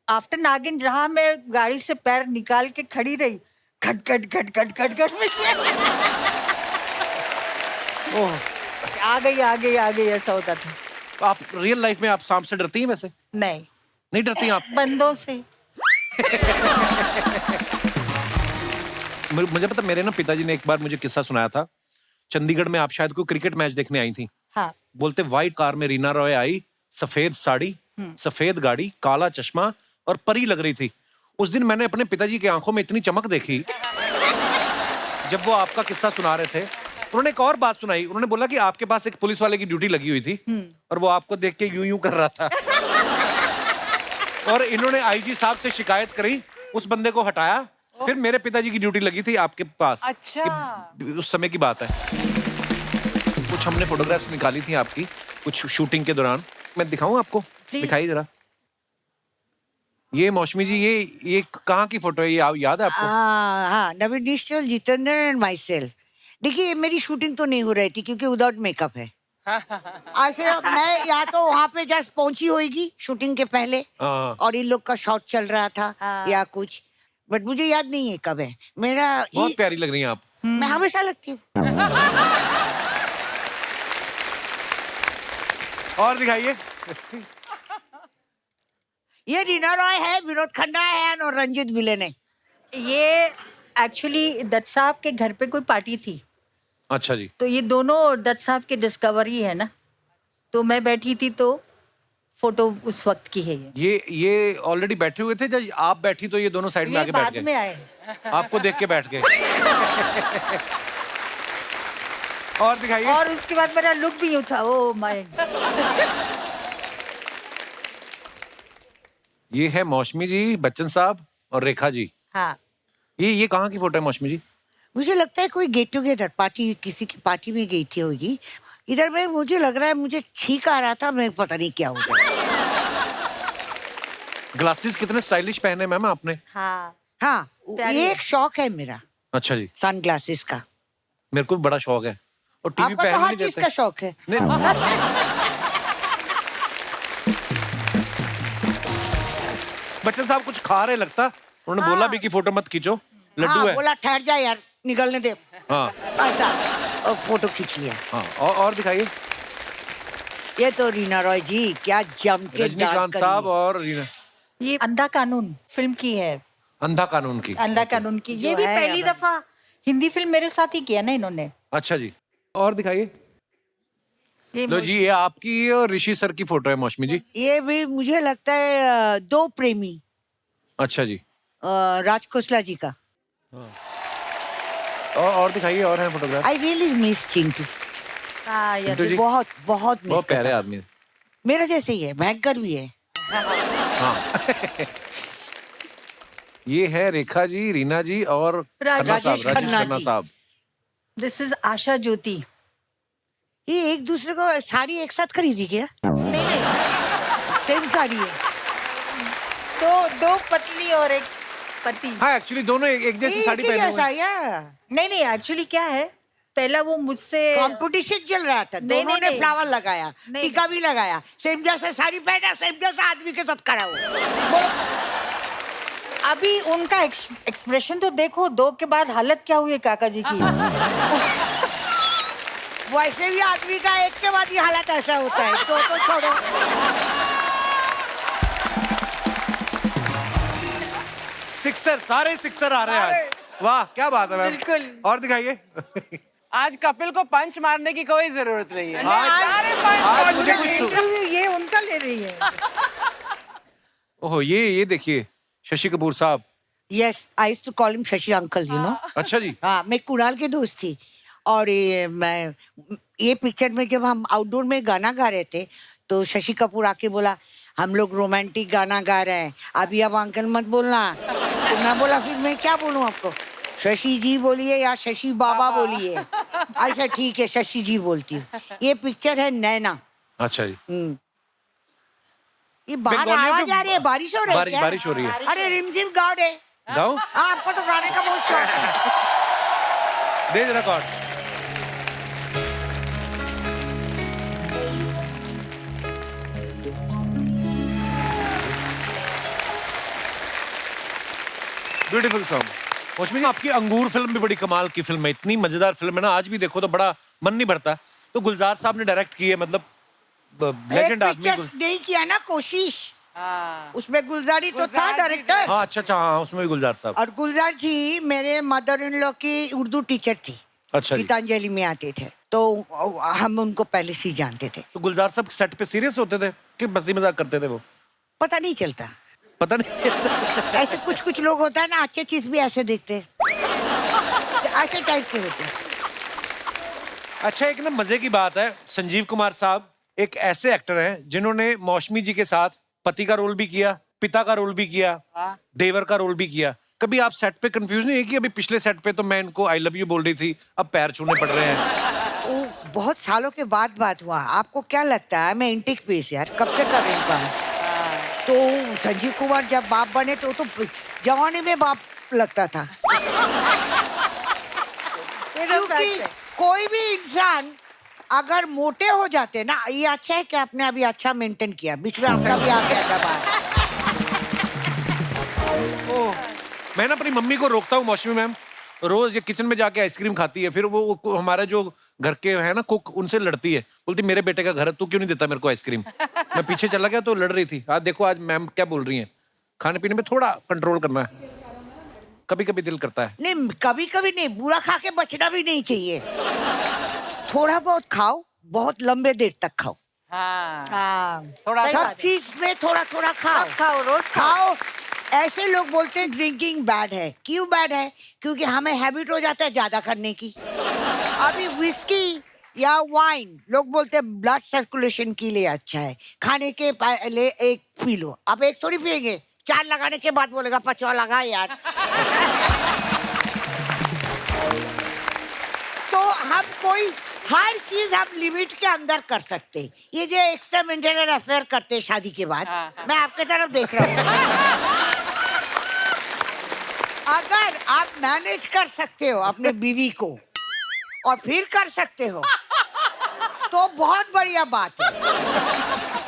आफ्टर नागिन जहाँ मैं गाड़ी से पैर निकाल के खड़ी रही, खट खट खट खट खट खट में ओह, आ गई ऐसा होता था। आप रियल लाइफ में आप सांप से डरती हैं वैसे? नहीं, नहीं डरती आप? बंदों से। मुझे पता, मेरे ना पिताजी ने एक बार मुझे किस्सा सुनाया था। चंडीगढ़ में आप शायद कोई क्रिकेट मैच देखने आई थी। हाँ। बोलते व्हाइट कार में रीना रॉय आई, सफेद साड़ी, सफेद गाड़ी, काला चश्मा और परी लग रही थी। उस दिन मैंने अपने पिताजी की आंखों में इतनी चमक देखी जब वो आपका किस्सा सुना रहे थे। उन्होंने एक और बात सुनाई। उन्होंने बोला कि आपके पास एक पुलिस वाले की ड्यूटी लगी हुई थी और वो आपको देख के यूं यूं कर रहा था। और इन्होंने आईजी साहब से शिकायत करी, उस बंदे को हटाया, फिर मेरे पिताजी की ड्यूटी लगी थी आपके पास। अच्छा। ये उस समय की बात है। कुछ हमने फोटोग्राफ्स निकाली थी आपकी कुछ शूटिंग के दौरान। मैं दिखाऊं आपको? दिखाइए जरा। ये मौसमी जी, ये कहाँ की फोटो है? ये याद है आपको? हाँ, नवीन निश्चल, जितेंद्र एंड माई सेल्फ। देखिए, ये मेरी शूटिंग तो नहीं हो रही थी क्योंकि विदाउट मेकअप है। ऐसे मैं या तो वहाँ पे जस्ट पहुंची होगी शूटिंग के पहले हाँ। और इन लोग का शॉट चल रहा था या कुछ, बट मुझे याद नहीं है कब है। मेरा बहुत प्यारी लग रही हैं आप। मैं हमेशा लगती हूँ। और दिखाइए। ये रीना रॉय है, विनोद खन्ना है और रंजीत विलेन है। ये एक्चुअली दत्त साहब के घर पे कोई पार्टी थी। अच्छा जी। तो ये दोनों दत्त साहब की डिस्कवरी है ना, तो मैं बैठी थी तो फोटो उस वक्त की है। ये ऑलरेडी बैठे हुए थे जब आप बैठी तो ये दोनों साइड में ये आके बैठ बाद में गए? आए। आपको देख के बैठ गए। और दिखाइए। और उसके बाद मेरा लुक भी यूं था। Oh my. ये है मौसमी जी, बच्चन साहब और रेखा जी। हाँ। ये कहाँ की फोटो है मौसमी जी? मुझे लगता है कोई गेट टुगेदर पार्टी, किसी की पार्टी में गई थी होगी। इधर में मुझे लग रहा है, मुझे छींक आ रहा था, मैं पता नहीं क्या हो गया। ग्लासेस कितने स्टाइलिश पहने मैम आपने। हाँ। हाँ, प्यारी ये है। एक शौक है मेरा, अच्छा जी। सन ग्लासेस का। मेरे को भी बड़ा शौक है और टीवी आपका पे तो नहीं हर चीज देते। का शौक है। नहीं। बच्चन साहब कुछ खा रहे लगता। उन्होंने बोला भी कि फोटो मत खींचो, लड्डू हाँ, है। बोला ठहर जा यार, निकलने दे। हाँ ऐसा और फोटो खींच लिया। हाँ। और दिखाइए। ये तो रीना रॉय जी क्या जम के डांस रजनीकांत कर साहब रही है। और रीना। ये अंधा कानून फिल्म की है। अंधा कानून की। अंधा कानून की ये जो भी है पहली अगर- दफा हिंदी फिल्म मेरे साथ ही किया ना इन्होंने। अच्छा जी। और दिखाइए। ये लो जी, ये आपकी और ऋषि सर की फोटो है मौसमी जी। ये भी मुझे लगता है दो प्रेमी, अच्छा जी। राज खोसला जी का। और दिखाइए, और है photograph. I really miss Chintu. हाँ, ये चिंटू जी। बहुत बहुत मिस बहुत प्यारे करता। आदमी है। मेरा जैसे ही है, भयंकर भी है। हाँ। ये है रेखा जी, रीना जी और खन्ना साहब, राजेश खन्ना खन्ना जी। साहब। दिस इज आशा ज्योति। ये एक दूसरे को साड़ी एक साथ खरीदी क्या? नहीं नहीं, सेम साड़ी है। दो पत्नी और एक पति। हाँ, एक्चुअली दोनों एक जैसी एक साड़ी ही पहने जैसा हुए हैं। या नहीं एक्चुअली क्या है, पहला वो मुझसे कंपटीशन चल रहा था। नहीं, दोनों ने नहीं। फ्लावर लगाया, नहीं। टीका भी लगाया, सेम जैसा साड़ी पहना, सेम जैसा आदमी के साथ खड़ा हुआ। अभी उनका एक्सप्रेशन तो देखो, 2 के बाद हालत क्या हुई है काका जी की। वैसे भी आदमी का एक के बाद ही हालत ऐसा होता है, तो छोड़ो। सिक्सर, सारे सिक्सर आ रहे हैं आज। वाह क्या बात है मैम। बिल्कुल। और दिखाइए। आज कपिल को पंच मारने की कोई जरूरत नहीं है। आज- सारे पंच आज मार मुझे रहे कुछ हैं। इंटरव्यू ये उनका ले रही है। ओहो, ये देखिए Shashi Kapoor sahab. Yes, I used to call him Shashi uncle, you know. अच्छा जी। हाँ, मैं कुणाल की दोस्त थी और ये पिक्चर में जब हम आउटडोर में गाना गा रहे थे तो शशि कपूर आके बोला हम लोग रोमांटिक गाना गा रहे हैं, अभी अब अंकल मत बोलना। तो मैं बोला फिर मैं क्या बोलूं आपको, शशि जी बोलिए या शशि बाबा बोलिए। अच्छा ठीक है, शशि जी बोलती हूँ। ये पिक्चर है नैना। अच्छा जी। ये बाहर बंगालियों आवाज के- आ रही है, बारिश हो रही है क्या? बारिश हो रही है। अरे रिमझिम गाओ दे। गाओ, हाँ, आपको तो गाने का बहुत शौक है। दे जरा कॉर्ड। Beautiful song. मौसमी जी, आपकी अंगूर फिल्म भी बड़ी कमाल की फिल्म है, इतनी मजेदार फिल्म है ना, आज भी देखो तो बड़ा मन नहीं भरता। तो गुलजार साहब ने डायरेक्ट की है, मतलब लेजेंड एक आदमी। पिक्चर नहीं किया ना कोशिश, हाँ। उसमें गुलजारी तो था गुलजार जी डायरेक्टर। हाँ अच्छा, हाँ उसमें भी गुलजार साहब। और गुलजार जी मेरे मदर इन लॉ की उर्दू टीचर थी, अच्छा जी। गीतांजलि में आते थे, तो हम उनको पहले से ही जानते थे। तो गुलजार साहब सेट पे सीरियस होते थे कि मस्ती मजाक करते थे वो? पता नहीं चलता, पता नहीं। ऐसे कुछ कुछ लोग होता है ना, अच्छे चीज भी ऐसे देखते हैं, तो ऐसे टाइप के होते हैं। अच्छा, एक ना मजे की बात है, संजीव कुमार साहब एक ऐसे एक्टर हैं जिन्होंने मौसमी जी के साथ पति का रोल भी किया, पिता का रोल भी किया, देवर का रोल भी किया। कभी आप सेट पे कंफ्यूज नहीं है कि अभी पिछले सेट पे तो मैं इनको आई लव यू बोल रही थी, अब पैर छूने पड़ रहे हैं? वो बहुत सालों के बाद बात हुआ। आपको क्या लगता है मैं इंटिक पीस यार कब से कर रही हूँ काम? तो संजीव कुमार जब बाप बने तो जवानी में बाप लगता था। क्योंकि कोई भी इंसान अगर मोटे हो जाते ना, ये अच्छा है कि आपने अभी अच्छा मेंटेन किया, बीच में आपका भी आ गया था बाहर। मैं ना अपनी मम्मी को रोकता हूँ मौसमी मैम, रोज ये किचन में जाके आइसक्रीम खाती है, फिर वो हमारे जो घर के है ना कुक, उनसे लड़ती है, बोलती मेरे बेटे का घर है, तू क्यों नहीं देता मेरे को आइसक्रीम? मैं पीछे चला गया तो लड़ रही थी। आज देखो आज मैम क्या बोल रही हैं, खाने पीने में थोड़ा कंट्रोल करना है, कभी कभी दिल करता है। नहीं, कभी कभी नहीं, बुरा खा के बचना भी नहीं चाहिए। थोड़ा बहुत खाओ, बहुत लंबे देर तक खाओ। हाँ। हाँ, थोड़ा सही सब बात है। चीज में थोड़ा थोड़ा खाओ। खाओ, रोज खाओ। ऐसे लोग बोलते हैं ड्रिंकिंग बैड है, क्यों बैड है? क्योंकि हमें हैबिट हो जाता है ज्यादा करने की। अभी विस्की या वाइन लोग बोलते हैं ब्लड सर्कुलेशन के लिए अच्छा है, खाने के पहले एक पी लो। अब एक थोड़ी पिएंगे, 4 लगाने के बाद बोलेगा 5वां लगा यार। तो हम कोई हर चीज हम लिमिट के अंदर कर सकते हैं। ये जो एक्स्ट्रा मेंटल अफेयर करते हैं शादी के बाद, मैं आपके तरफ देख रहा हूँ। अगर आप मैनेज कर सकते हो अपने बीवी को और फिर कर सकते हो तो बहुत बढ़िया बात है,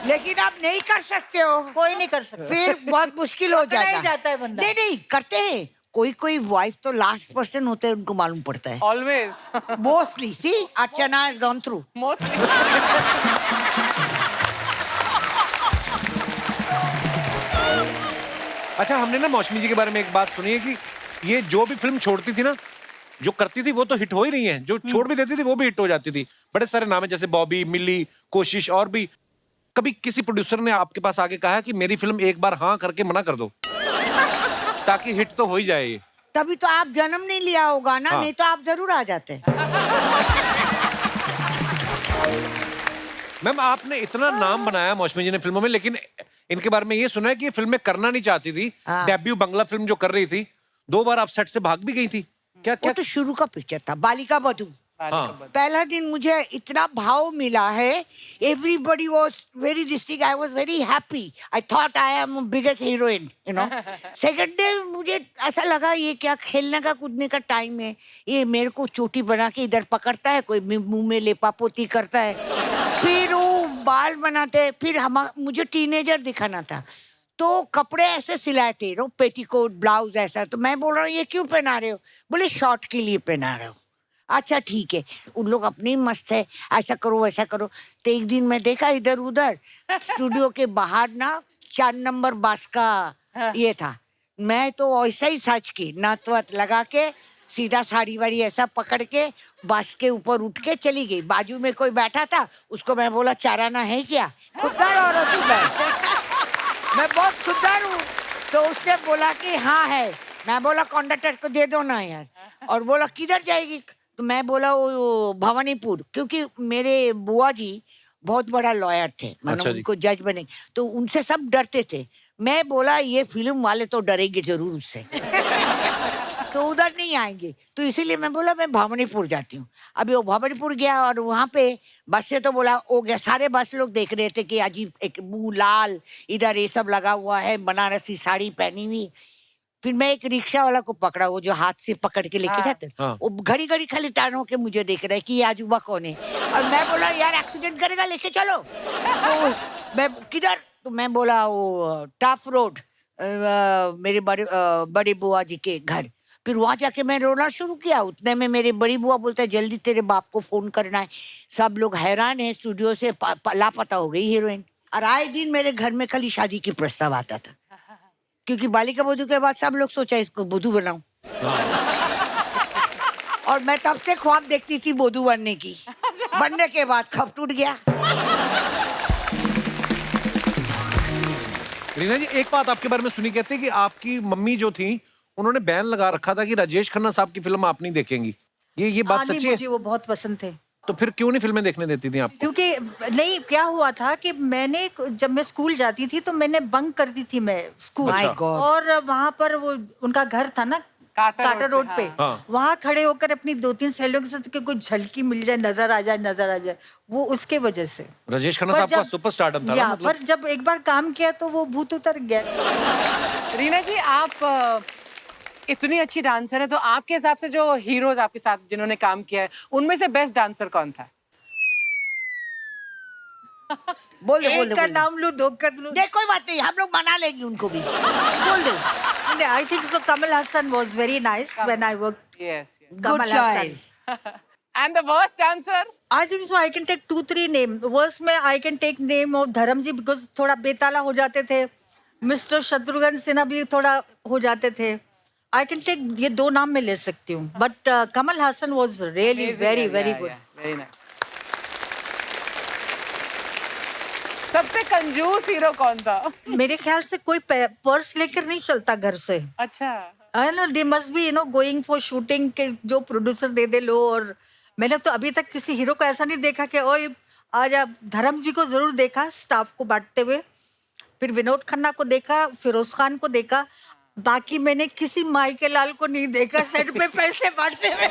लेकिन आप नहीं कर सकते हो, कोई नहीं कर सकता। फिर बहुत मुश्किल हो पकड़ा ही जाएगा। जाता है बंदा। नहीं करते हैं, कोई कोई वाइफ तो लास्ट पर्सन होते हैं, उनको मालूम पड़ता है। Always mostly she Archana has gone through. Mostly. अच्छा, हमने ना मौसमी जी के बारे में एक बात सुनी है कि ये जो भी फिल्म छोड़ती थी ना, जो करती थी वो तो हिट हो ही रही है, जो छोड़ भी देती थी वो भी हिट हो जाती थी। बड़े सारे नाम है जैसे बॉबी, मिली, कोशिश और भी। कभी किसी प्रोड्यूसर ने आपके पास आके कहा कि मेरी फिल्म एक बार हाँ करके मना कर दो ताकि हिट तो हो ही जाए ये? तभी तो आप जन्म नहीं लिया होगा ना, हाँ। नहीं तो आप जरूर आ जाते। मैम आपने इतना नाम बनाया मौसमी जी ने फिल्मों में, लेकिन इनके बारे में ये सुना है कि ये फिल्में करना नहीं चाहती थी। हाँ। डेब्यू बंगला फिल्म जो कर रही थी, 2 बार आप सेट से भाग भी गई थी। क्या वो क्या? तो शुरू का पिक्चर था, बालिका बधू। हाँ। पहला दिन मुझे इतना भाव मिला है, everybody was very district, I was very happy, I thought I am biggest heroine, you know. Second day मुझे ऐसा लगा ये क्या खेलने का कूदने का टाइम है, ये मेरे को चोटी बना के इधर पकड़ता है, कोई मुंह में लेपापोती करता है, फिर वो बाल बनाते, फिर मुझे टीनेजर दिखाना था, तो कपड़े ऐसे सिलाए थे, नो पेटीकोट ब्लाउज ऐसा। तो मैं बोल रहा हूँ ये क्यों पहना रहे हो? बोले शॉर्ट के लिए पहना रहे हो। अच्छा ठीक है, उन लोग अपने ही मस्त है, ऐसा करो वैसा करो। तो एक दिन मैं देखा इधर उधर स्टूडियो के बाहर ना 4 नंबर बस का ये था, मैं तो ऐसा ही सच की नथ वथ लगा के सीधा साड़ी वाड़ी ऐसा पकड़ के बस के ऊपर उठ के चली गई। बाजू में कोई बैठा था, उसको मैं बोला चाराना है क्या? खुददार औरत हूँ मैं बहुत खुददार हूँ। तो उसने बोला कि हाँ है। मैं बोला कंडक्टर को दे दो ना यार। और बोला किधर जाएगी? तो मैं बोला वो भवानीपुर, क्योंकि मेरे बुआ जी बहुत बड़ा लॉयर थे, अच्छा मतलब जी। उनको जज बने, तो उनसे सब डरते थे। मैं बोला ये फिल्म वाले तो डरेंगे जरूर उससे तो उधर नहीं आएंगे, तो इसीलिए मैं बोला मैं भवानीपुर जाती हूँ। अभी वो भवानीपुर गया और वहाँ पे बस से तो बोला हो गया, सारे बस लोग देख रहे थे कि अजीब एक मुंह लाल, इधर ये सब लगा हुआ है, बनारसी साड़ी पहनी हुई। फिर मैं एक रिक्शा वाला को पकड़ा, वो जो हाथ से पकड़ के लेके जाते, हाँ। वो घड़ी घड़ी खाली टान होके मुझे देख रहा है कि ये आजूबा कौन है। और मैं बोला यार एक्सीडेंट करेगा, लेके चलो। तो मैं किधर? तो मैं बोला वो टाफ रोड, मेरे बड़े बुआ जी के घर। फिर वहां जाके मैं रोना शुरू किया। उतने में मेरी बड़ी बुआ बोलता है जल्दी तेरे बाप को फोन करना है, सब लोग हैरान है, स्टूडियो से लापता हो गई हीरोइन। और आए दिन मेरे घर में खाली शादी की प्रस्ताव आता था, क्योंकि बालिका बधू के बाद सब लोग सोचा इसको बुधू बनाऊं। और मैं तब से ख्वाब देखती थी बुधू बनने की। बनने के बाद ख्वाब टूट गया। रीना जी, एक बात आपके बारे में सुनी, कहते हैं कि आपकी मम्मी जो थी उन्होंने बैन लगा रखा था कि राजेश खन्ना साहब की फिल्म आप नहीं देखेंगी। ये बात हाँ, नहीं, सच्ची है? मुझे वो बहुत पसंद थे। तो फिर क्यों नहीं फिल्में देखने देती थी आपको? क्योंकि नहीं, क्या हुआ था कि मैंने जब मैं स्कूल जाती थी तो मैंने बंक करती थी मैं स्कूल। My God. और वहाँ पर वो उनका घर था ना काटर रोड पे, हाँ। वहाँ खड़े होकर अपनी 2-3 सहेलियों के साथ कि कोई झलकी मिल जाए, नजर आ जाए, वो उसके वजह से। राजेश खन्ना पर साहब का जब- सुपरस्टारडम था ना, या, मतलब। पर जब एक बार काम किया तो वो भूत उतर गया। रीना जी, आप इतनी अच्छी डांसर है, तो आपके हिसाब से जो हीरोज आपके साथ जिन्होंने काम किया है, उनमें से बेस्ट डांसर कौन था? बोल दो, बोल एक दो, का बोल दो। नाम लूं, दो का लूं। नहीं कोई बात नहीं, हम लोग मना लेंगे उनको भी। बोल दो। I think so. Kamal Hassan was very nice when I worked. Yes, yes. Good Kamal Hassan. choice. And the worst dancer? I think so. I can take 2-3 name. Worst में I can take name of धर्म जी because थोड़ा बेताला हो जाते थे. Mr. शत्रुघ्न सिन्हा भी थोड़ा हो जाते थे. I can take ये 2 नाम मैं ले सकती हूँ. But Kamal Hassan was really Amazing, very yeah, very yeah, good. yeah. Very nice. सबसे कंजूस हीरो कौन था? मेरे ख्याल से कोई पर्स लेकर नहीं चलता घर से. अच्छा। I know they must be going for shooting के जो प्रोड्यूसर दे लो. और मैंने तो अभी तक किसी हीरो को ऐसा नहीं देखा कि ओए आज आप धर्म जी को जरूर देखा स्टाफ को बांटते हुए, फिर विनोद खन्ना को देखा, फिरोज खान को देखा, बाकी मैंने किसी माई के लाल को नहीं देखा सेट पे पैसे बांटते हुए।